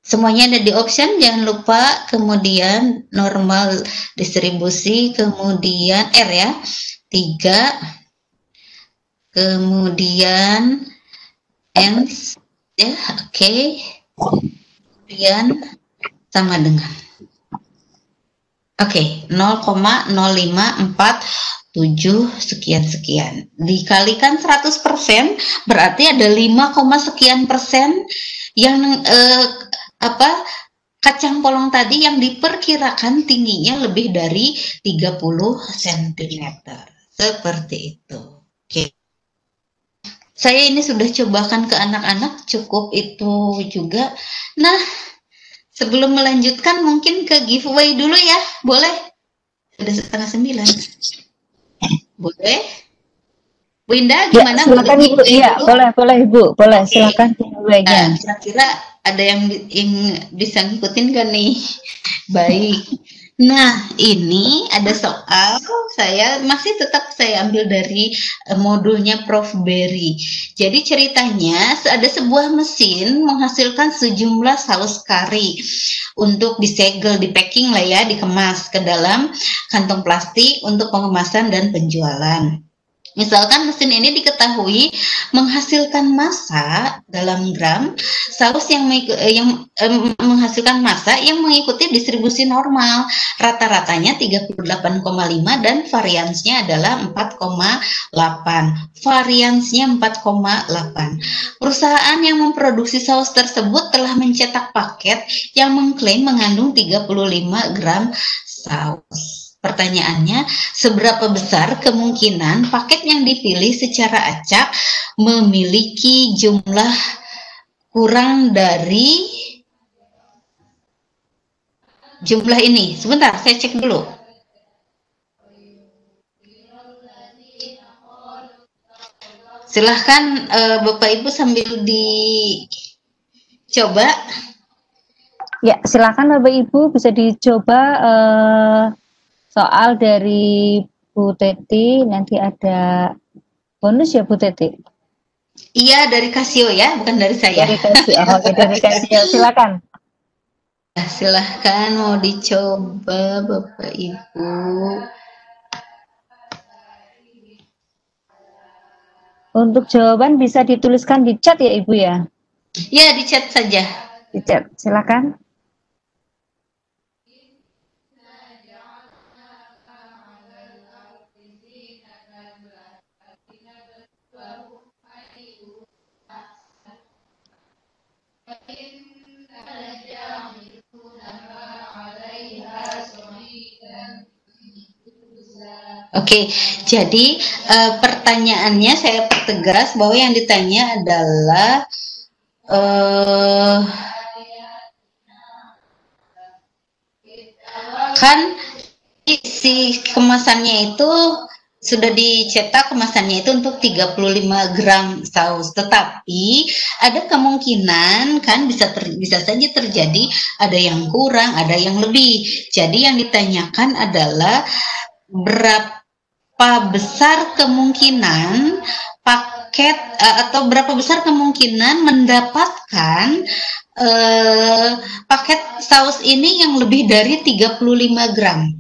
Semuanya ada di option, jangan lupa, kemudian normal distribusi, kemudian R ya, 3, kemudian N, ya, oke. Kemudian sama dengan oke, 0,0547 sekian dikalikan 100% berarti ada 5, sekian persen yang kacang polong tadi yang diperkirakan tingginya lebih dari 30 cm seperti itu. Oke, saya ini sudah cobakan ke anak-anak, cukup itu juga. Nah, sebelum melanjutkan mungkin ke giveaway dulu ya, boleh? Sudah 8:30. Boleh? Bu Indah, gimana? Ya, silakan Ibu. Iya, boleh Ibu. Boleh, silakan giveaway-nya. Nah, kira-kira ada yang bisa ngikutin kan nih? Baik. Nah, ini ada soal, saya ambil dari modulnya Prof. Berry. Jadi ceritanya ada sebuah mesin menghasilkan sejumlah saus kari untuk disegel, di packing lah ya, dikemas ke dalam kantong plastik untuk pengemasan dan penjualan. Misalkan mesin ini diketahui menghasilkan massa dalam gram saus yang menghasilkan massa yang mengikuti distribusi normal, rata-ratanya 38,5 dan variansnya adalah 4,8. Variansnya 4,8. Perusahaan yang memproduksi saus tersebut telah mencetak paket yang mengklaim mengandung 35 gram saus. Pertanyaannya, seberapa besar kemungkinan paket yang dipilih secara acak memiliki jumlah kurang dari jumlah ini? Sebentar, saya cek dulu. Silahkan Bapak Ibu sambil dicoba. Ya, silakan Bapak Ibu bisa dicoba. Soal dari Bu Teti, nanti ada bonus ya Bu Teti? Iya, dari Casio ya, bukan dari saya. Dari Casio, oke, dari Casio, silakan. Silahkan mau dicoba Bapak Ibu. Untuk jawaban bisa dituliskan di chat ya Ibu ya? Ya, di chat saja. Di chat, silakan. Oke, jadi pertanyaannya saya pertegas bahwa yang ditanya adalah kan si kemasannya itu sudah dicetak, kemasannya itu untuk 35 gram saus, tetapi ada kemungkinan kan bisa saja terjadi ada yang kurang, ada yang lebih. Jadi yang ditanyakan adalah berapa besar kemungkinan paket atau berapa besar kemungkinan mendapatkan paket saus ini yang lebih dari 35 gram.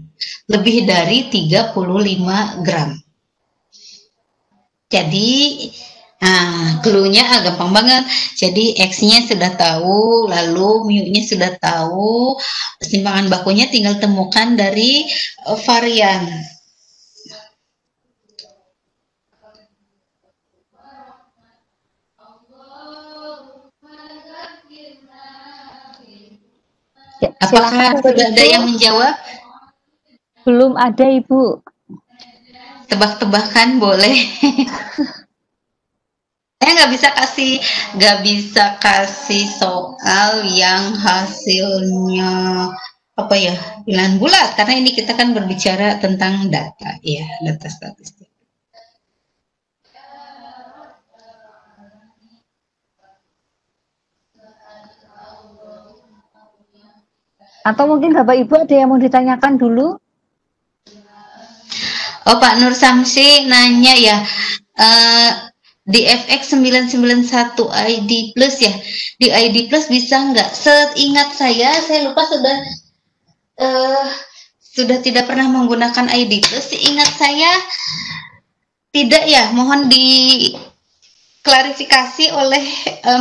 Lebih dari 35 gram. Jadi, clue-nya gampang banget. Jadi, X-nya sudah tahu, lalu mu-nya sudah tahu, simpangan bakunya tinggal temukan dari varian. Ya, apakah sudah ada yang menjawab? Belum ada Ibu. Tebak-tebakan boleh. Saya nggak bisa kasih soal yang hasilnya apa ya, bilangan bulat, karena ini kita kan berbicara tentang data ya, data statistik. Atau mungkin Bapak Ibu ada yang mau ditanyakan dulu? Oh, Pak Nur Samsi nanya ya, di FX 991 ID Plus ya, di ID Plus bisa nggak? Seingat saya lupa sudah tidak pernah menggunakan ID Plus. Seingat saya tidak ya, mohon diklarifikasi oleh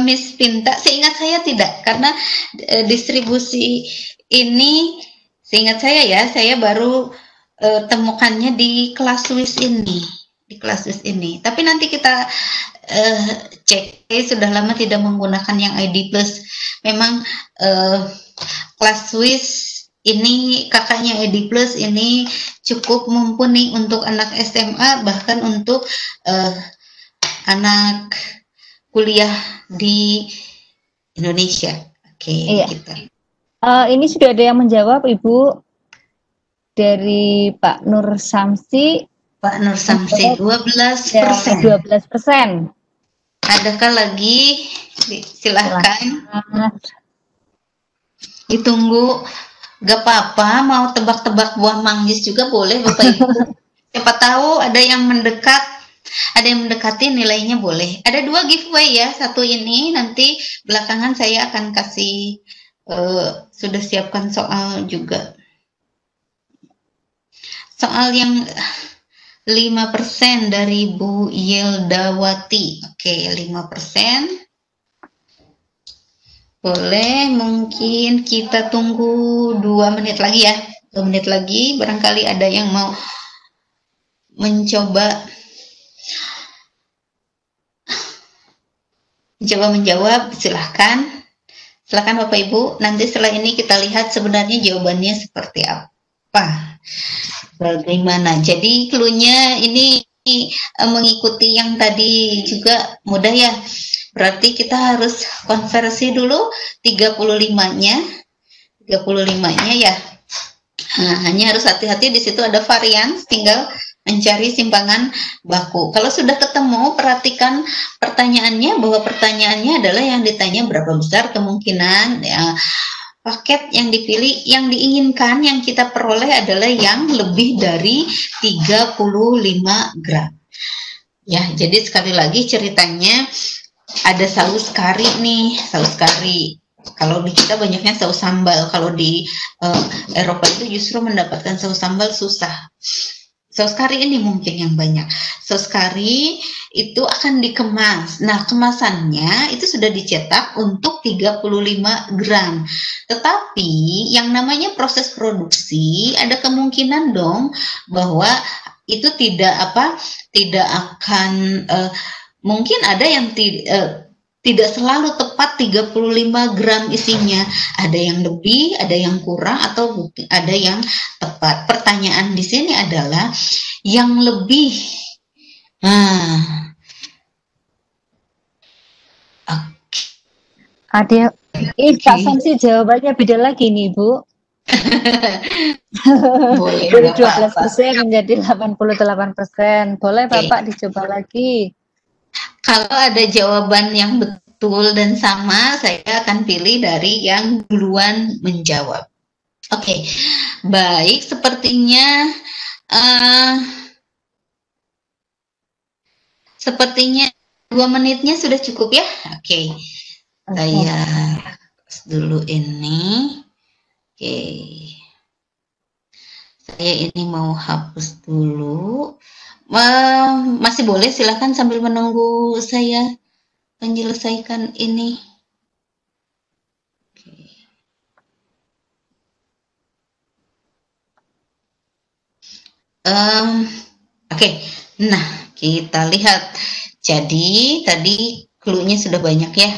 Miss Pinta. Seingat saya tidak, karena distribusi ini seingat saya ya, saya baru temukannya di kelas Swiss ini, Tapi nanti kita cek. Sudah lama tidak menggunakan yang ID Plus. Memang kelas Swiss ini, kakaknya ID Plus ini cukup mumpuni untuk anak SMA, bahkan untuk anak kuliah di Indonesia. Oke, Iya. kita. Ini sudah ada yang menjawab, Ibu, dari Pak Nur Samsi. Pak Nur Samsi 12%. 12%. Adakah lagi? Silahkan. Ditunggu. Gak apa-apa, mau tebak-tebak buah manggis juga boleh, Bapak Ibu. Siapa tahu ada yang mendekati nilainya boleh. Ada 2 giveaway ya, satu ini nanti belakangan saya akan kasih, sudah siapkan soal juga. Soal yang 5% dari Bu Yeldawati. Oke, 5%. Boleh, mungkin kita tunggu 2 menit lagi ya. 2 menit lagi, barangkali ada yang mau mencoba menjawab, silahkan. Silahkan Bapak Ibu, nanti setelah ini kita lihat sebenarnya jawabannya seperti apa. Bagaimana? Jadi clue-nya ini mengikuti yang tadi juga mudah ya. Berarti kita harus konversi dulu 35-nya. 35-nya ya. Nah, hanya harus hati-hati, di situ ada varian, tinggal mencari simpangan baku. Kalau sudah ketemu, perhatikan pertanyaannya, bahwa pertanyaannya adalah yang ditanya berapa besar kemungkinan ya, paket yang dipilih, yang diinginkan, yang kita peroleh adalah yang lebih dari 35 gram. Ya, jadi sekali lagi ceritanya ada saus kari nih, saus kari. Kalau di kita banyaknya saus sambal, kalau di Eropa itu justru mendapatkan saus sambal susah. Saus kari ini mungkin yang banyak. Saus kari itu akan dikemas. Nah, kemasannya itu sudah dicetak untuk 35 gram. Tetapi yang namanya proses produksi ada kemungkinan dong bahwa itu tidak akan mungkin ada yang tidak selalu tepat 35 gram isinya. Ada yang lebih, ada yang kurang, atau ada yang tepat. Pertanyaan di sini adalah yang lebih. Ada Pak Samsi jawabannya beda lagi nih, Bu. Boleh, dari 12% menjadi 88%. Boleh Bapak dicoba lagi. Kalau ada jawaban yang betul dan sama, saya akan pilih dari yang duluan menjawab. Oke, baik, sepertinya 2 menitnya sudah cukup ya. Oke. Saya dulu ini. Oke. Saya ini mau hapus dulu. Masih boleh, silakan sambil menunggu saya menyelesaikan ini. Oke. Nah, kita lihat. Jadi tadi clue-nya sudah banyak ya.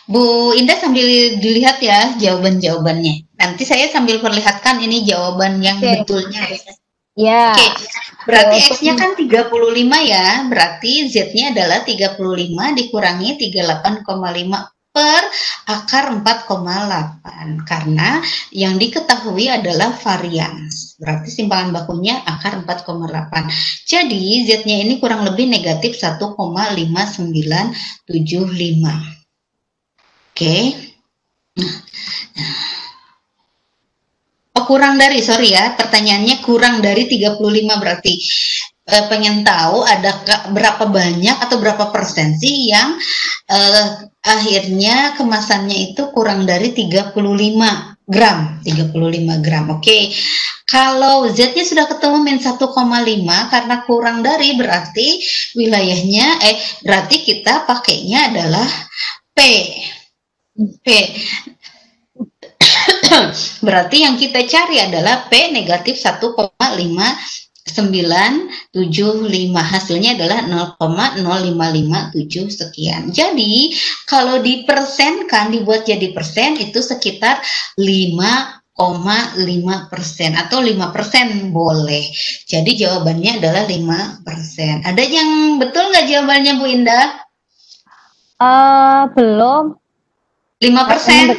Bu Indah sambil dilihat ya jawaban-jawabannya. Nanti saya sambil perlihatkan ini jawaban yang betulnya. Ya. Oke, berarti Untuk X-nya kan 35 ya, berarti Z-nya adalah 35 dikurangi 38,5 per akar 4,8. Karena yang diketahui adalah varians, berarti simpangan bakunya akar 4,8. Jadi Z-nya ini kurang lebih negatif 1,5975. Oke. Oh, kurang dari, sorry ya, pertanyaannya kurang dari 35 berarti. Pengen tahu ada berapa banyak atau berapa persen sih yang akhirnya kemasannya itu kurang dari 35 gram. 35 gram, oke. Kalau Z-nya sudah ketemu min 1,5 karena kurang dari berarti wilayahnya, berarti kita pakainya adalah P. P. Berarti yang kita cari adalah P negatif 1,5975. Hasilnya adalah 0,0557 sekian. Jadi kalau dipersenkan, dibuat jadi persen, itu sekitar 5,5% atau 5% boleh. Jadi jawabannya adalah 5%. Ada yang betul nggak jawabannya Bu Indah? Belum. 5%?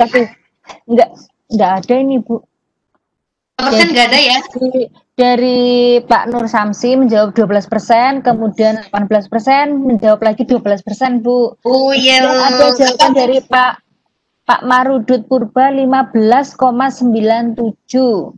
Enggak ada ini, Bu. Persen nggak ada ya? Dari Pak Nur Samsi menjawab 12%, kemudian 18% menjawab lagi 12%, Bu. Oh iya. Ada jawaban dari Pak Marudut Purba 15,97.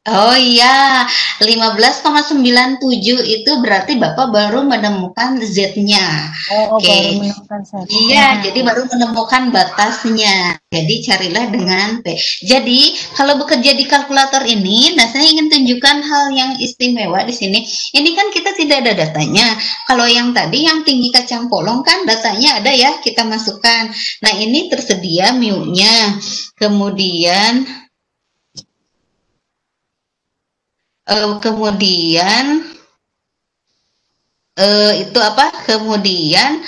Oh iya, 15,97 itu berarti Bapak baru menemukan Z-nya. Oh, Oke. baru menemukan Z. Iya, jadi baru menemukan batasnya. Jadi carilah dengan P. Jadi kalau bekerja di kalkulator ini, nah saya ingin tunjukkan hal yang istimewa di sini. Ini kan kita tidak ada datanya. Kalau yang tadi yang tinggi kacang polong kan datanya ada ya, kita masukkan. Nah ini tersedia mu-nya. Kemudian itu apa? Kemudian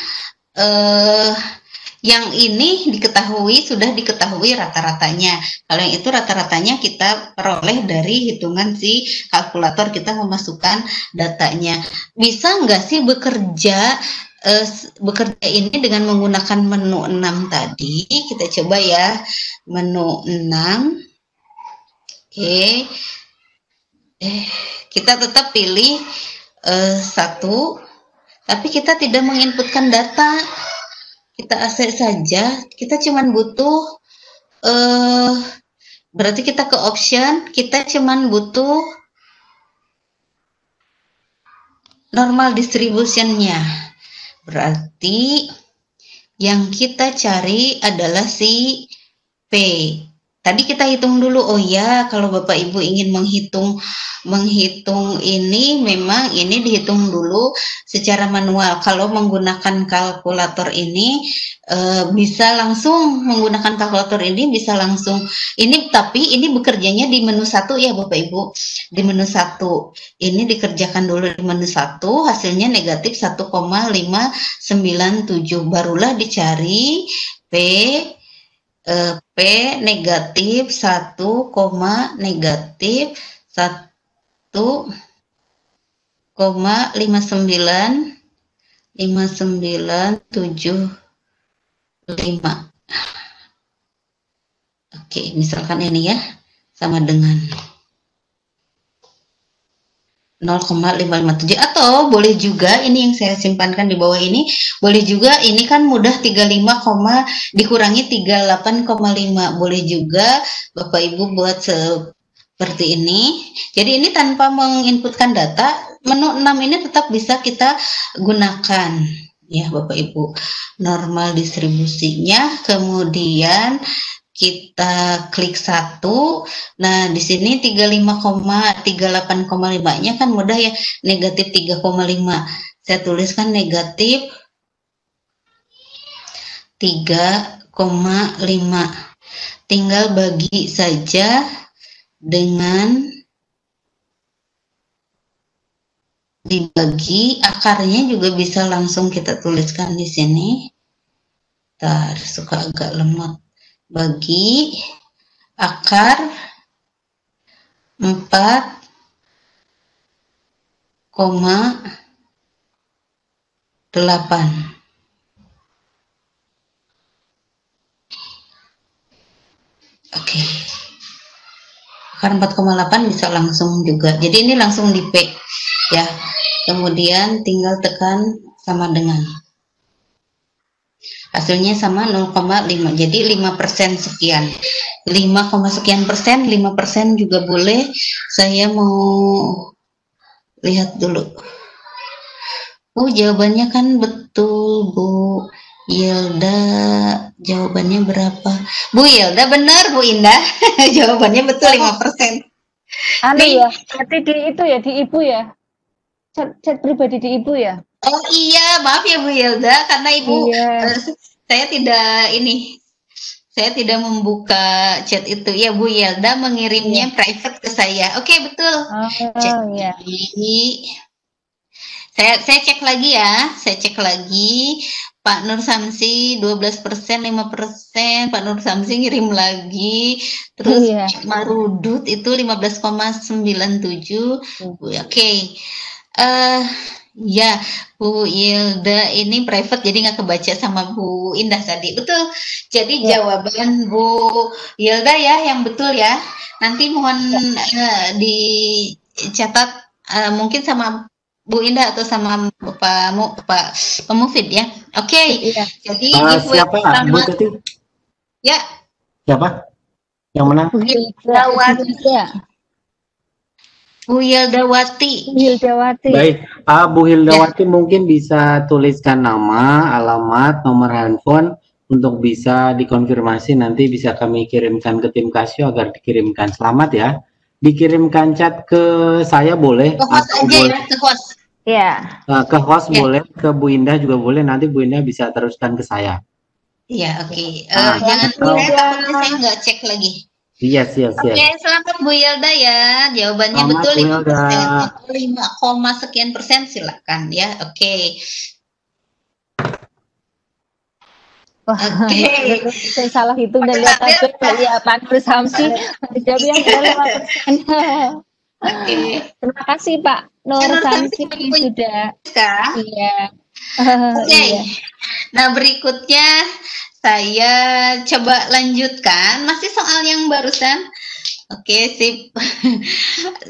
yang ini sudah diketahui rata-ratanya. Kalau yang itu rata-ratanya kita peroleh dari hitungan si kalkulator, kita memasukkan datanya. Bisa nggak sih bekerja ini dengan menggunakan menu 6 tadi? Kita coba ya, menu 6. Oke. Kita tetap pilih 1, tapi kita tidak menginputkan data. Kita akses saja. Kita cuman butuh berarti kita ke option, kita cuman butuh normal distribution-nya. Berarti yang kita cari adalah si P. Tadi kita hitung dulu. Oh ya, kalau Bapak Ibu ingin menghitung ini, memang ini dihitung dulu secara manual. Kalau menggunakan kalkulator ini bisa langsung menggunakan kalkulator ini bisa langsung ini, tapi ini bekerjanya di menu 1 ya Bapak Ibu. Di menu 1 ini dikerjakan dulu di menu 1, hasilnya negatif 1,597, barulah dicari P negatif 1,5975. Oke, misalkan ini ya, sama dengan 0,557, atau boleh juga ini yang saya simpankan di bawah ini, boleh juga ini kan mudah 35, dikurangi 38,5, boleh juga Bapak Ibu buat seperti ini. Jadi ini tanpa menginputkan data, menu 6 ini tetap bisa kita gunakan ya Bapak Ibu. Normal distribusinya, kemudian kita klik 1. Nah, di sini 38,5-nya kan mudah ya, negatif 3,5. Saya tuliskan negatif 3,5. Tinggal bagi saja dengan dibagi, akarnya juga bisa langsung kita tuliskan di sini. Suka agak lemot. Bagi akar 4 Oke. Akar 4,8 bisa langsung juga. Jadi ini langsung di P ya. Kemudian tinggal tekan sama dengan. Hasilnya sama 0,5. Jadi 5% sekian. 5, sekian persen, 5% juga boleh. Saya mau lihat dulu. Oh, jawabannya kan betul, Bu Yelda. Jawabannya berapa? Bu Yelda benar, Bu Indah. Jawabannya betul 5%. Ya, berarti di itu ya, di Ibu ya. Chat pribadi di Ibu ya. Oh iya, maaf ya Bu Yelda, karena Ibu saya tidak membuka chat itu. Ya, Bu Yelda mengirimnya private ke saya. Oke, betul. Jadi saya cek lagi ya. Saya cek lagi. Pak Nur Samsi 12%, 5%. Pak Nur Samsi ngirim lagi. Terus Marudut itu 15,97. Oke. Ya, Bu Yelda ini private jadi nggak kebaca sama Bu Indah tadi. Betul. Jadi jawaban Bu Yelda ya yang betul ya. Nanti mohon dicatat mungkin sama Bu Indah atau sama Pak Pemufid ya. Oke. Jadi siapa Bu Tuti? Ya. Siapa yang menang? Bu Yelda ya. Bu Yildawati. Baik, Bu Yildawati mungkin bisa tuliskan nama, alamat, nomor handphone untuk bisa dikonfirmasi, nanti bisa kami kirimkan ke tim Casio agar dikirimkan. Selamat ya. Dikirimkan chat ke saya boleh. Ke host aja boleh. Ya, ke host. Ya. Ke host boleh, ke Bu Indah juga boleh, nanti Bu Indah bisa teruskan ke saya. Iya, oke. Jangan saya takutnya saya nggak cek lagi. Iya. Oke, selamat Bu Yelda ya. Jawabannya selamat betul 5%. 5, sekian persen silakan ya. Oke. Oke. Saya salah hitung dan lihat aja ya Pak Nur Samsi. Jawabnya 5%. Oke. Terima kasih Pak Nur Samsi sudah. Iya. Oke. Nah, berikutnya saya coba lanjutkan, masih soal yang barusan. Oke, sip.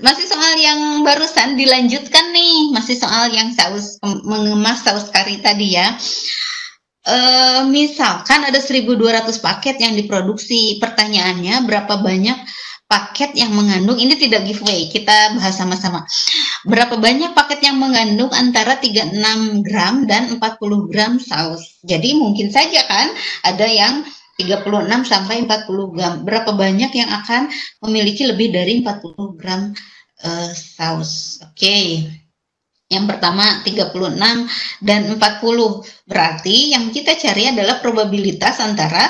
Masih soal yang barusan dilanjutkan nih, masih soal yang saus mengemas saus kari tadi ya. Misalkan ada 1.200 paket yang diproduksi. Pertanyaannya berapa banyak paket yang mengandung, ini tidak giveaway, kita bahas sama-sama. Berapa banyak paket yang mengandung antara 36 gram dan 40 gram saus. Jadi mungkin saja kan ada yang 36 sampai 40 gram. Berapa banyak yang akan memiliki lebih dari 40 gram saus. Oke. Yang pertama 36 dan 40. Berarti yang kita cari adalah probabilitas antara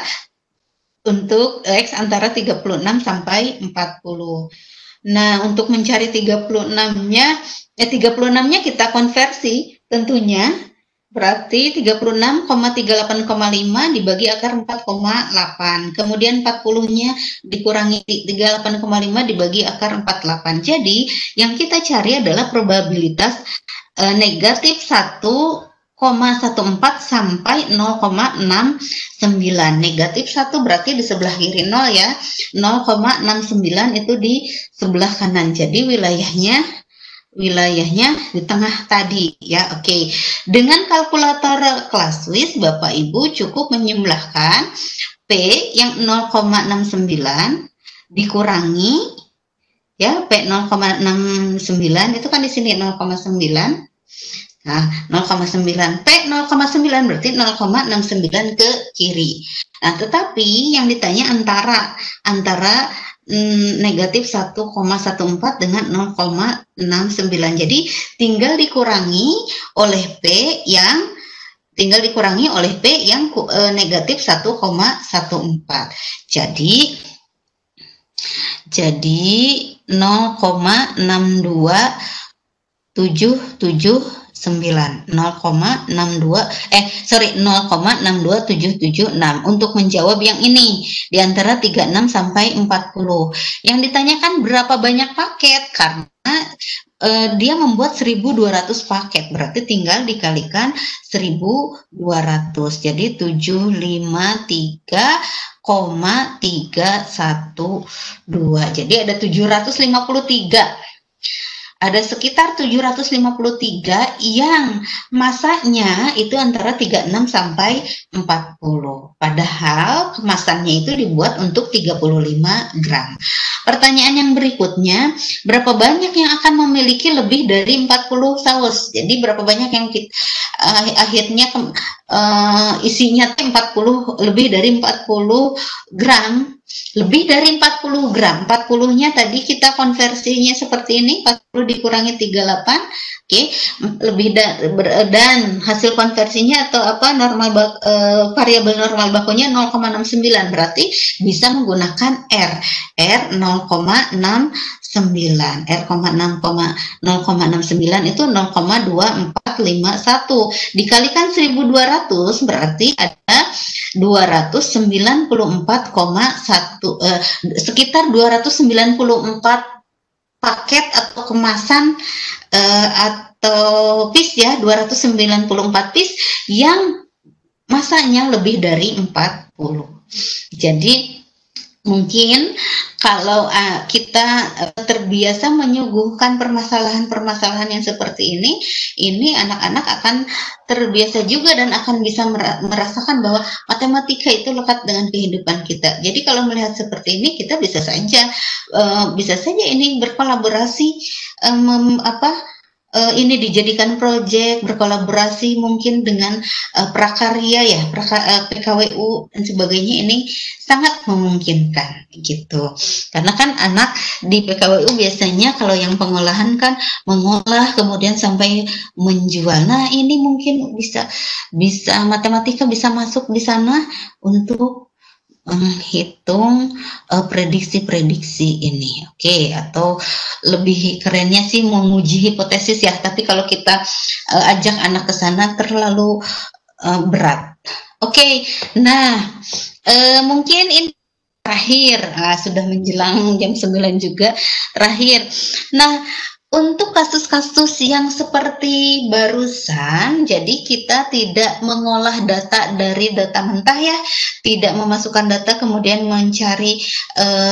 untuk X antara 36 sampai 40. Nah, untuk mencari 36-nya, 36-nya kita konversi tentunya. Berarti 36,38,5 dibagi akar 4,8. Kemudian 40-nya dikurangi 38,5 dibagi akar 48. Jadi, yang kita cari adalah probabilitas negatif 1,14 sampai 0,69. Negatif 1 berarti di sebelah kiri 0 ya. 0,69 itu di sebelah kanan. Jadi wilayahnya di tengah tadi ya. Oke. Dengan kalkulator kelas Swiss Bapak Ibu cukup menjumlahkan P yang 0,69 dikurangi ya, P 0,69 itu kan di sini 0,9. Nah, 0,9 P 0,9 berarti 0,69 ke kiri. Nah, tetapi yang ditanya antara negatif 1,14 dengan 0,69. Jadi tinggal dikurangi oleh P yang negatif 1,14. Jadi 0,62779 0,62776 untuk menjawab yang ini di antara 36 sampai 40. Yang ditanyakan berapa banyak paket, karena dia membuat 1.200 paket, berarti tinggal dikalikan 1.200, jadi 753,312, jadi ada 753. Ada sekitar 753 yang masanya itu antara 36 sampai 40. Padahal kemasannya itu dibuat untuk 35 gram. Pertanyaan yang berikutnya, berapa banyak yang akan memiliki lebih dari 40 saus? Jadi berapa banyak yang akhirnya isinya 40, lebih dari 40 gram. Lebih dari 40 gram, 40-nya tadi kita konversinya seperti ini, 40 dikurangi 38, oke, lebih dan hasil konversinya atau apa variabel normal bakunya 0,69, berarti bisa menggunakan R 0,69, R 0,69 itu 0,2451 dikalikan 1.200 berarti ada 294,1 sekitar 294 paket atau kemasan atau piece ya, 294 piece yang masanya lebih dari 40. Jadi mungkin kalau kita terbiasa menyuguhkan permasalahan-permasalahan yang seperti ini anak-anak akan terbiasa juga dan akan bisa merasakan bahwa matematika itu lekat dengan kehidupan kita. Jadi kalau melihat seperti ini, kita bisa saja ini berkolaborasi ini dijadikan proyek, berkolaborasi mungkin dengan prakarya ya, PKWU dan sebagainya, ini sangat memungkinkan gitu. Karena kan anak di PKWU biasanya kalau yang pengolahan kan mengolah kemudian sampai menjual. Nah, ini mungkin bisa matematika bisa masuk di sana untuk menghitung prediksi-prediksi ini, oke, atau lebih kerennya sih menguji hipotesis ya. Tapi kalau kita ajak anak ke sana terlalu berat. Oke, nah mungkin ini terakhir, sudah menjelang jam 9 juga, terakhir. Nah, untuk kasus-kasus yang seperti barusan, jadi kita tidak mengolah data dari data mentah ya, tidak memasukkan data kemudian mencari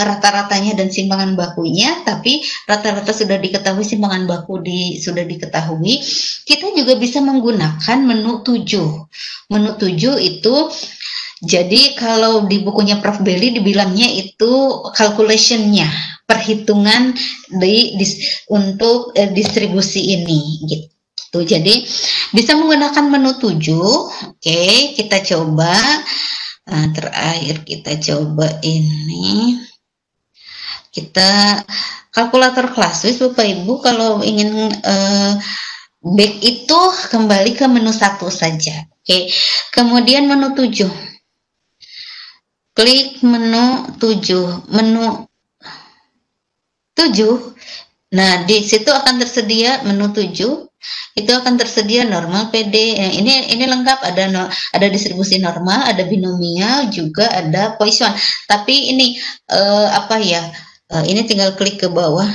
rata-ratanya dan simpangan bakunya, tapi rata-rata sudah diketahui, simpangan baku sudah diketahui. Kita juga bisa menggunakan menu 7. Menu 7 itu, jadi kalau di bukunya Prof. Belly dibilangnya itu calculation-nya, perhitungan untuk distribusi ini gitu. Jadi bisa menggunakan menu 7. Oke, kita coba. Nah, terakhir kita coba ini. Kita kalkulator Classwiz Bapak Ibu kalau ingin back itu kembali ke menu 1 saja. Oke. Kemudian menu 7. Klik menu 7, menu 7. Nah, di situ akan tersedia menu 7. Itu akan tersedia normal, PD. Ini lengkap, ada distribusi normal, ada binomial, juga ada Poisson. Tapi ini ini tinggal klik ke bawah.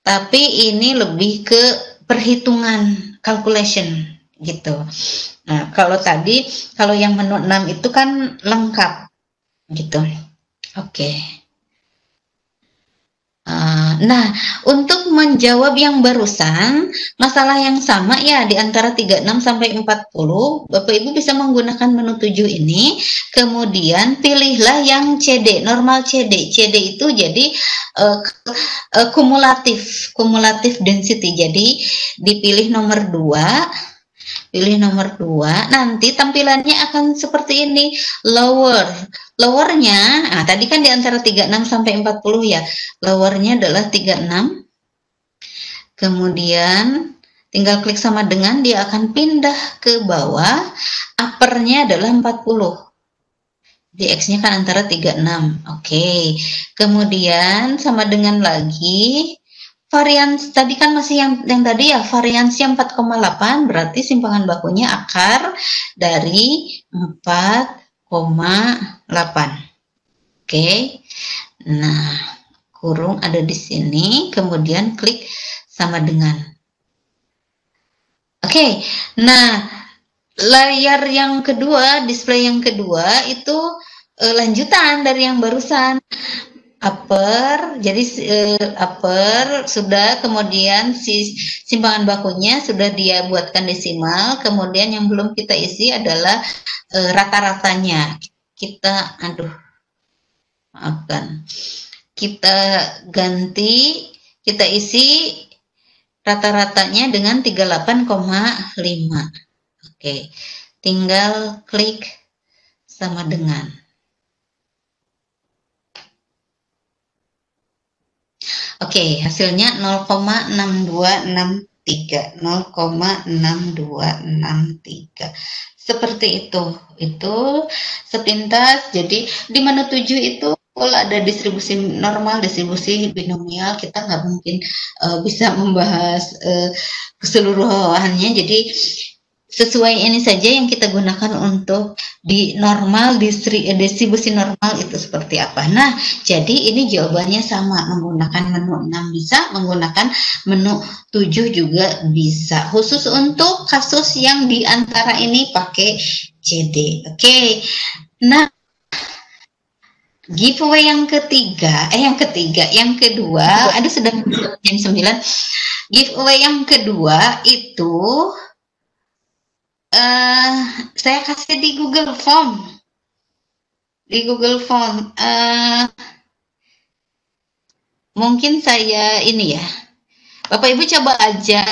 Tapi ini lebih ke perhitungan, calculation gitu. Nah, kalau yang menu 6 itu kan lengkap gitu. Oke. Nah, untuk menjawab yang barusan, masalah yang sama ya di antara 36 sampai 40, Bapak Ibu bisa menggunakan menu 7 ini, kemudian pilihlah yang CD, normal CD. CD itu jadi kumulatif density. Jadi dipilih nomor 2. Pilih nomor 2, nanti tampilannya akan seperti ini, lowernya, tadi kan di antara 36 sampai 40 ya, lowernya adalah 36, kemudian tinggal klik sama dengan, dia akan pindah ke bawah, uppernya adalah 40, di X-nya kan antara 36, oke, kemudian sama dengan lagi, varians tadi kan masih yang tadi ya, variansnya 4,8, berarti simpangan bakunya akar dari 4,8. Oke. Nah, kurung ada di sini, kemudian klik sama dengan. Oke, nah layar yang kedua, display yang kedua itu lanjutan dari yang barusan. Upper, jadi upper sudah, kemudian si simpangan bakunya sudah dia buatkan desimal, kemudian yang belum kita isi adalah rata-ratanya. Kita, maafkan, kita ganti, kita isi rata-ratanya dengan 38,5. Oke, tinggal klik sama dengan. Oke, hasilnya 0,6263. 0,6263. Seperti itu. Itu sepintas. Jadi di menu 7 itu kalau ada distribusi normal, distribusi binomial, kita nggak mungkin bisa membahas keseluruhannya. Jadi sesuai ini saja yang kita gunakan untuk di normal, distribusi normal itu seperti apa. Nah, jadi ini jawabannya sama, menggunakan menu 6 bisa, menggunakan menu 7 juga bisa. Khusus untuk kasus yang di antara ini pakai CD. Oke. Nah, giveaway yang kedua, sudah jam 9. Giveaway yang kedua itu saya kasih di Google Form. Mungkin saya ini ya, Bapak Ibu coba aja,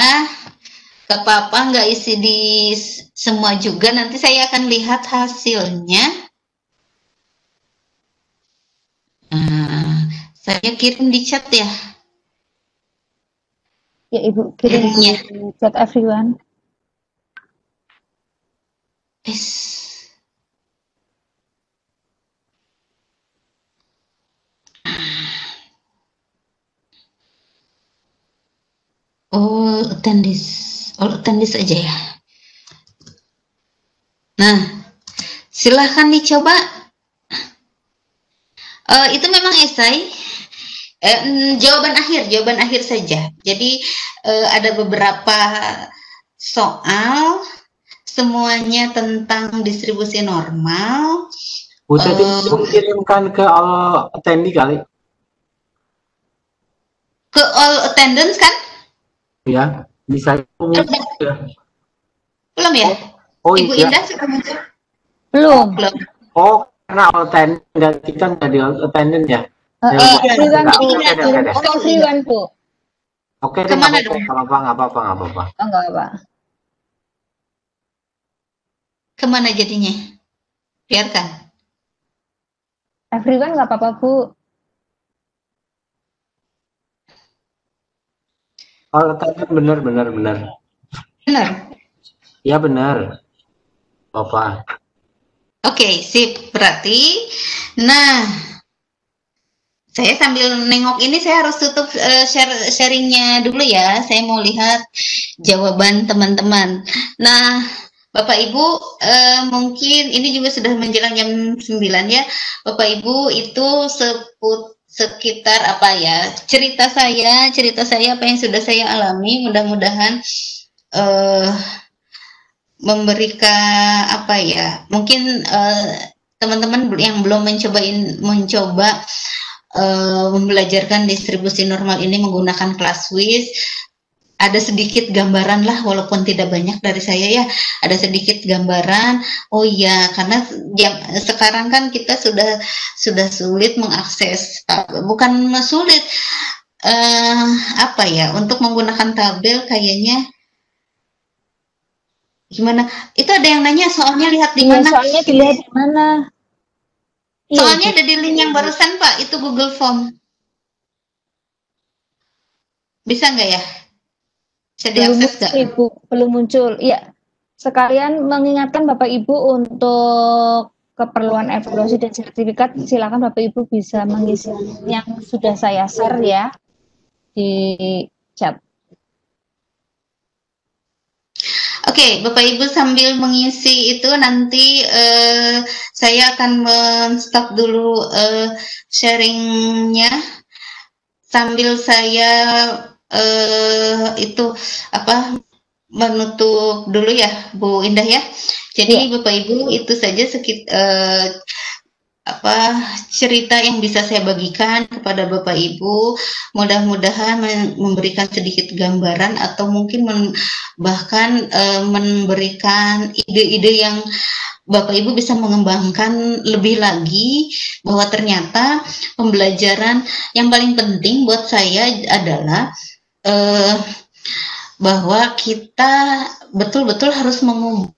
gak apa-apa nggak isi di semua juga, nanti saya akan lihat hasilnya. Saya kirim di chat ya. Ya Ibu, kirim di chat everyone. All attendees aja ya. Nah, silahkan dicoba. Itu memang esai. Jawaban akhir saja. Jadi ada beberapa soal, semuanya tentang distribusi normal. Bu Teti, kirimkan ke all attendee kali. Ke all attendance kan? Ya, bisa. Belum ya? Oh, Ibu iya. Indah sudah muncul? Belum. Oh, karena all attendance, kita nggak di all attendance ya? Everyone, Bu. Oke, kemana dong? Nggak apa-apa. Enggak apa. Kemana jadinya? Biarkan. Everyone nggak apa-apa, Bu. All attendance benar. Benar. Ya benar. Bapak. Oke, sip. Berarti, nah, saya sambil nengok ini, saya harus tutup sharingnya dulu ya. Saya mau lihat jawaban teman-teman. Nah, Bapak Ibu, mungkin ini juga sudah menjelang jam 9 ya. Bapak Ibu itu sekitar apa ya, cerita saya apa yang sudah saya alami, mudah-mudahan memberikan apa ya, mungkin teman-teman yang belum mencoba membelajarkan distribusi normal ini menggunakan Classwiz, ada sedikit gambaran lah, walaupun tidak banyak dari saya ya, ada sedikit gambaran. Oh iya, karena sekarang kan kita sudah sulit mengakses, bukan sulit, apa ya, untuk menggunakan tabel kayaknya gimana? Itu ada yang nanya soalnya lihat di mana? Soalnya dilihat di mana? Soalnya ada di link yang barusan Pak, itu Google Form. Bisa nggak ya? Bisa diakses nggak? Belum muncul. Iya. Sekalian mengingatkan Bapak Ibu untuk keperluan evaluasi dan sertifikat, silakan Bapak Ibu bisa mengisi yang sudah saya share ya di chat. Oke, Bapak Ibu sambil mengisi itu nanti saya akan men-stop dulu sharingnya sambil saya itu apa menutup dulu ya Bu Indah ya. Jadi Bapak Ibu itu saja cerita yang bisa saya bagikan kepada Bapak Ibu. Mudah-mudahan memberikan sedikit gambaran atau mungkin bahkan memberikan ide-ide yang Bapak Ibu bisa mengembangkan lebih lagi, bahwa ternyata pembelajaran yang paling penting buat saya adalah bahwa kita betul-betul harus mengubah.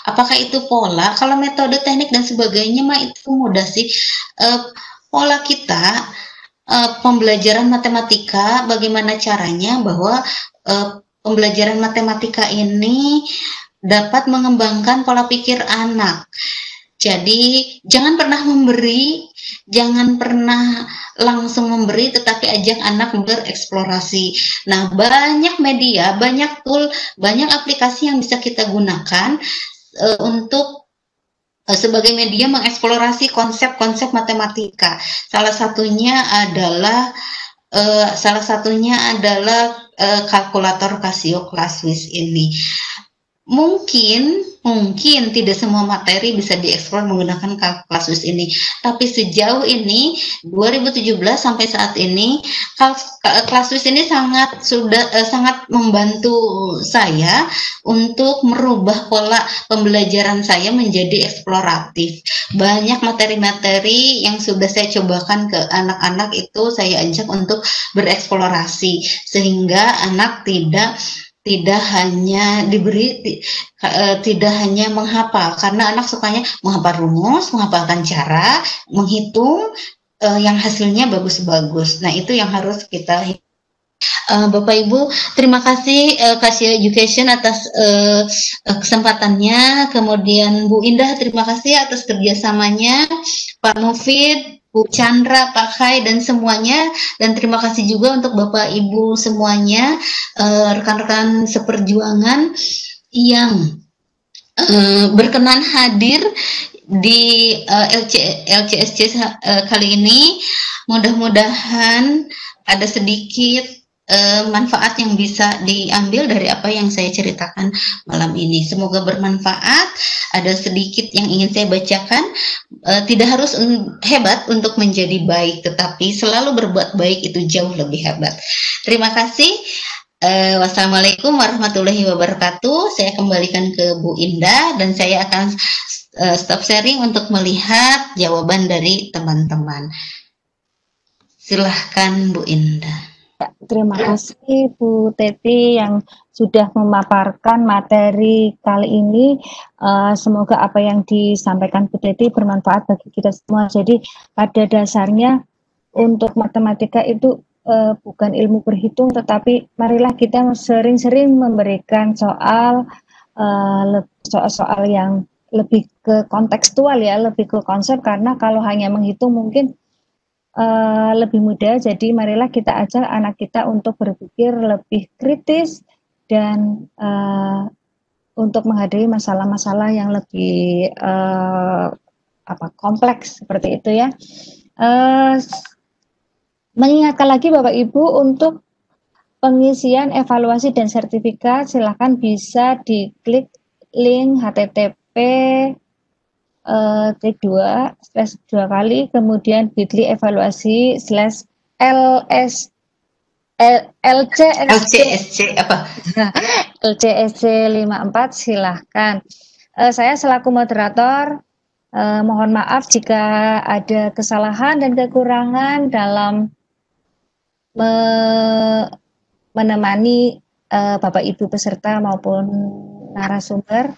Apakah itu pola? Kalau metode, teknik dan sebagainya mah itu mudah sih. Pola kita pembelajaran matematika, bagaimana caranya bahwa pembelajaran matematika ini dapat mengembangkan pola pikir anak. Jadi jangan pernah memberi, jangan pernah langsung memberi, tetapi ajak anak bereksplorasi. Nah, banyak media, banyak tool, banyak aplikasi yang bisa kita gunakan untuk sebagai media mengeksplorasi konsep-konsep matematika. Salah satunya adalah kalkulator Casio ClassWiz ini. Mungkin tidak semua materi bisa dieksplor menggunakan ClassWiz ini, tapi sejauh ini 2017 sampai saat ini ClassWiz ini sangat membantu saya untuk merubah pola pembelajaran saya menjadi eksploratif. Banyak materi-materi yang sudah saya cobakan ke anak-anak itu saya ajak untuk bereksplorasi, sehingga anak tidak hanya menghafal, karena anak sukanya menghafal rumus, menghafalkan cara, menghitung yang hasilnya bagus-bagus. Nah, itu yang harus kita Bapak Ibu, terima kasih Casio Education atas kesempatannya. Kemudian Bu Indah, terima kasih atas kerjasamanya. Pak Mufid, Bu Chandra, Pak Khai, dan semuanya. Dan terima kasih juga untuk Bapak Ibu semuanya, rekan-rekan seperjuangan yang berkenan hadir di LCSC kali ini. Mudah-mudahan ada sedikit manfaat yang bisa diambil dari apa yang saya ceritakan malam ini. Semoga bermanfaat. Ada sedikit yang ingin saya bacakan. Tidak harus hebat untuk menjadi baik, tetapi selalu berbuat baik itu jauh lebih hebat. Terima kasih. Wassalamualaikum warahmatullahi wabarakatuh. Saya kembalikan ke Bu Indah dan saya akan stop sharing untuk melihat jawaban dari teman-teman. Silahkan Bu Indah. Ya, terima kasih Bu Teti yang sudah memaparkan materi kali ini. Semoga apa yang disampaikan Bu Teti bermanfaat bagi kita semua. Jadi pada dasarnya untuk matematika itu bukan ilmu berhitung, tetapi marilah kita sering-sering memberikan soal yang lebih ke kontekstual ya, lebih ke konsep, karena kalau hanya menghitung mungkin lebih mudah. Jadi marilah kita ajak anak kita untuk berpikir lebih kritis dan untuk menghadapi masalah-masalah yang lebih kompleks seperti itu ya. Mengingatkan lagi Bapak Ibu untuk pengisian evaluasi dan sertifikat, silahkan bisa diklik link http /2 kali kemudian bit.ly evaluasi LCSC 54. Silahkan. Saya selaku moderator mohon maaf jika ada kesalahan dan kekurangan dalam menemani Bapak Ibu peserta maupun narasumber.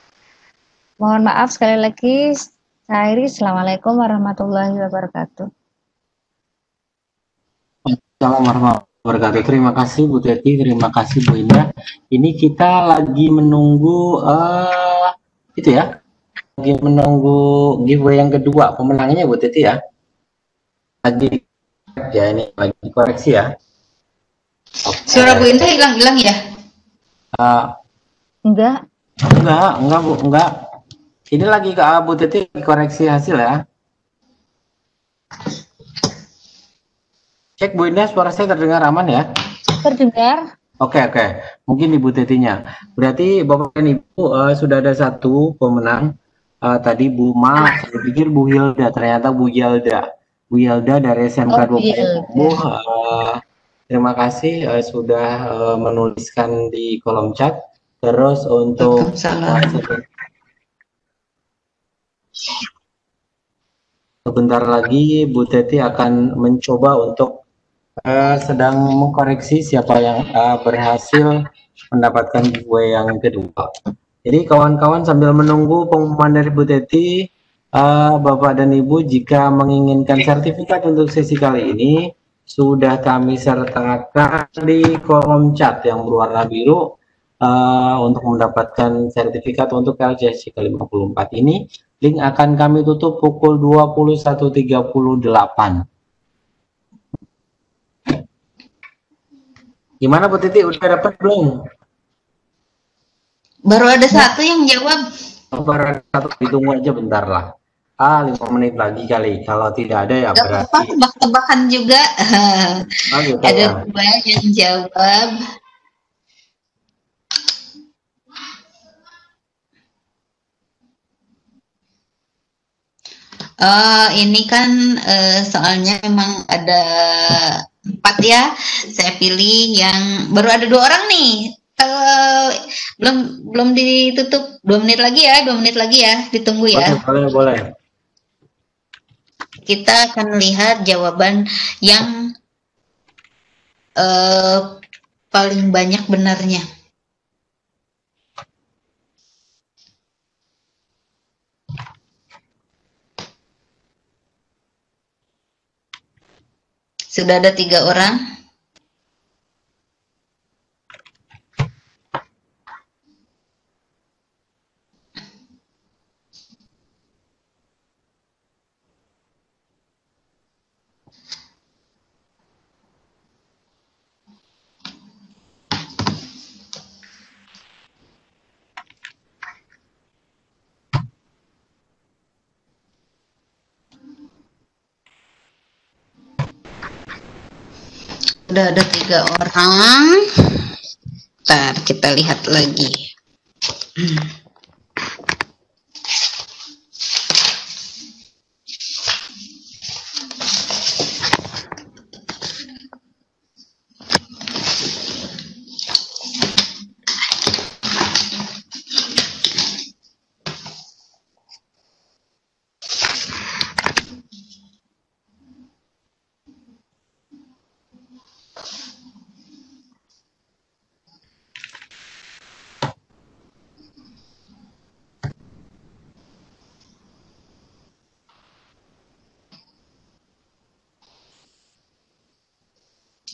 Mohon maaf sekali lagi. Saya Iris, Assalamualaikum warahmatullahi wabarakatuh. Assalamualaikum warahmatullahi wabarakatuh. Terima kasih Bu Teti, terima kasih Bu Indah. Ini kita lagi menunggu itu ya, lagi menunggu giveaway yang kedua. Pemenangnya Bu Teti ya. Lagi ya, ini lagi koreksi ya. Okay. Suara Bu Indah hilang ya? Enggak Bu, enggak. Ini lagi ke Bu Teti koreksi hasil ya. Cek Bu Indah, suara saya terdengar aman ya? terdengar. Oke. Mungkin Ibu Tetinya. Berarti Bapak dan Ibu sudah ada satu pemenang. Tadi Bu Ma, saya pikir Bu Hilda, ternyata Bu Yelda. Bu Yelda dari SMK 20. Terima kasih sudah menuliskan di kolom chat. Terus untuk sebentar lagi Bu Teti akan mencoba untuk sedang mengkoreksi siapa yang berhasil mendapatkan giveaway yang kedua. Jadi kawan-kawan sambil menunggu pengumuman dari Bu Teti, Bapak dan Ibu jika menginginkan sertifikat untuk sesi kali ini sudah kami sertakan di kolom chat yang berwarna biru untuk mendapatkan sertifikat untuk LCSC ke-54 ini. Link akan kami tutup pukul 21.38. Gimana Bu Titi, udah dapat belum? Baru ada satu yang jawab. Baru ada satu, ditunggu aja bentar lah. 5 menit lagi kali. Kalau tidak ada ya berarti. Tebak-tebakan juga. Gitu, ada ya. 2 yang jawab. Ini kan soalnya memang ada 4 ya. Saya pilih yang baru ada 2 orang nih. Belum ditutup. 2 menit lagi ya. 2 menit lagi ya. Ditunggu ya. Boleh. Kita akan lihat jawaban yang paling banyak benarnya. Sudah ada 3 orang. Sudah ada 3 orang. Ntar kita lihat lagi.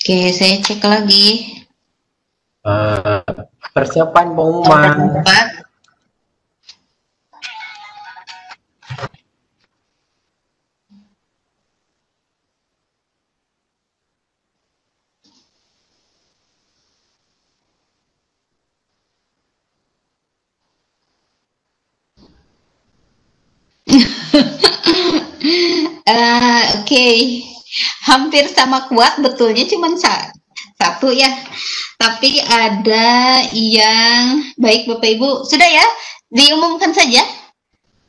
Oke, saya cek lagi. Persiapan pengumuman. Oke. Hampir sama kuat, betulnya cuma 1 ya. Tapi ada yang baik Bapak Ibu. Sudah ya? Diumumkan saja.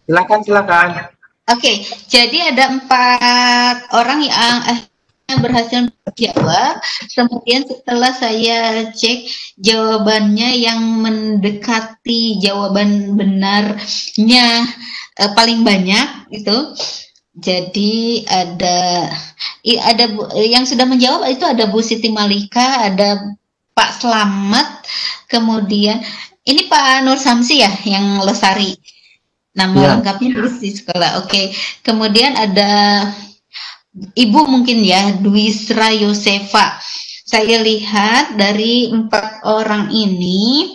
Silakan. Oke, jadi ada 4 orang yang berhasil menjawab. Kemudian setelah saya cek jawabannya yang mendekati jawaban benarnya paling banyak itu. Jadi ada yang sudah menjawab itu ada Bu Siti Malika, ada Pak Slamet, kemudian ini Pak Nur Samsi ya yang Lestari. Nama lengkapnya di sekolah. Oke. Kemudian ada Ibu mungkin ya, Dwisra Yosefa. Saya lihat dari 4 orang ini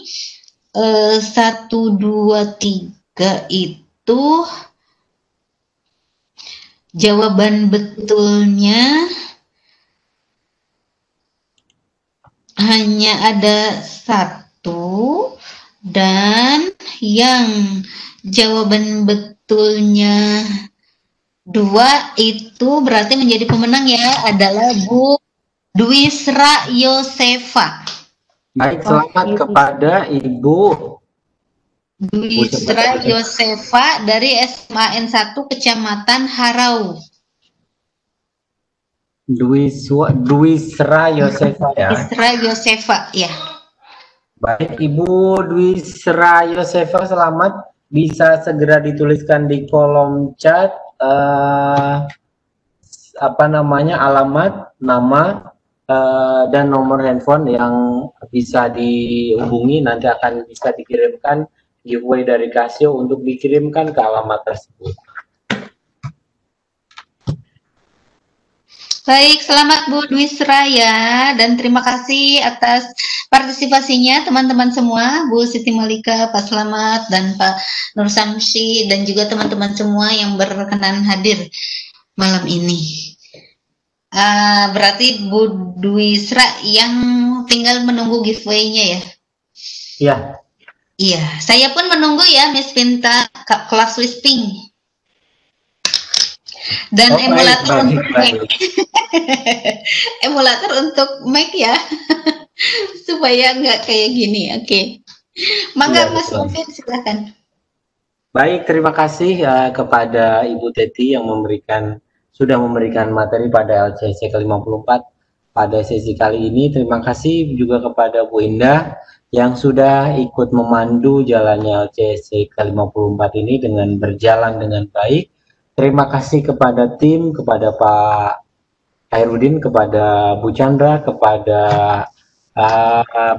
1, 2, 3 itu jawaban betulnya hanya ada 1 dan yang jawaban betulnya 2 itu berarti menjadi pemenang ya adalah Bu Dwisra Yosefa. Baik, selamat kepada Ibu Dwisra Yosefa dari SMAN 1 Kecamatan Harau. Dwisra Yosefa ya. Dwisra Yosefa ya. Baik, Ibu Dwisra Yosefa, selamat. Bisa segera dituliskan di kolom chat apa namanya, alamat, nama, dan nomor handphone yang bisa dihubungi. Nanti akan bisa dikirimkan giveaway dari Casio untuk dikirimkan ke alamat tersebut. Baik, selamat Bu Dwisra ya, dan terima kasih atas partisipasinya teman-teman semua, Bu Siti Malika, Pak Slamet, dan Pak Nur Samsi, dan juga teman-teman semua yang berkenan hadir malam ini. Berarti Bu Dwisra yang tinggal menunggu giveaway-nya ya? Iya. Iya, saya pun menunggu ya, Miss Pinta, kelas Wisping. Dan emulator untuk Mac. Emulator untuk Mac ya. Supaya nggak kayak gini. Oke. Mangga Mas Mufid, silakan. Baik, terima kasih kepada Ibu Teti yang sudah memberikan materi pada LCC ke-54 pada sesi kali ini. Terima kasih juga kepada Bu Indah yang sudah ikut memandu jalannya LCC ke-54 ini dengan berjalan dengan baik. Terima kasih kepada tim, kepada Pak Hairudin, kepada Bu Chandra, kepada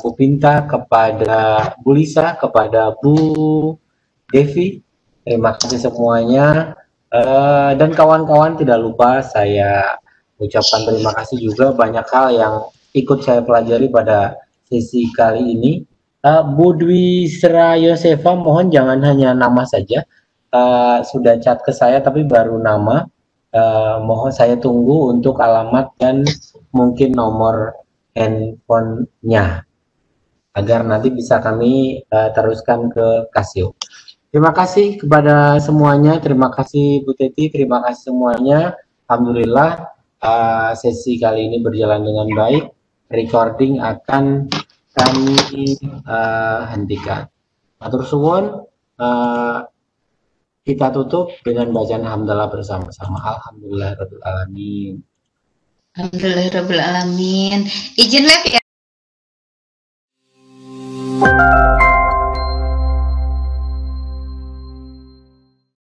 Bu Pinta, kepada Bu Lisa, kepada Bu Devi. Terima kasih semuanya. Dan kawan-kawan, tidak lupa saya ucapkan terima kasih juga banyak hal yang ikut saya pelajari pada sesi kali ini. Bu Dwisra Yosefa, mohon jangan hanya nama saja. Sudah chat ke saya tapi baru nama. Mohon saya tunggu untuk alamat dan mungkin nomor handphonenya agar nanti bisa kami teruskan ke Casio. Terima kasih kepada semuanya. Terima kasih Bu Teti, terima kasih semuanya. Alhamdulillah sesi kali ini berjalan dengan baik. Recording akan kami hentikan. Matur suwun. Kita tutup dengan bacaan hamdalah bersama-sama. Alhamdulillahirabbil alamin. Alhamdulillahirabbil alamin. Izin live ya.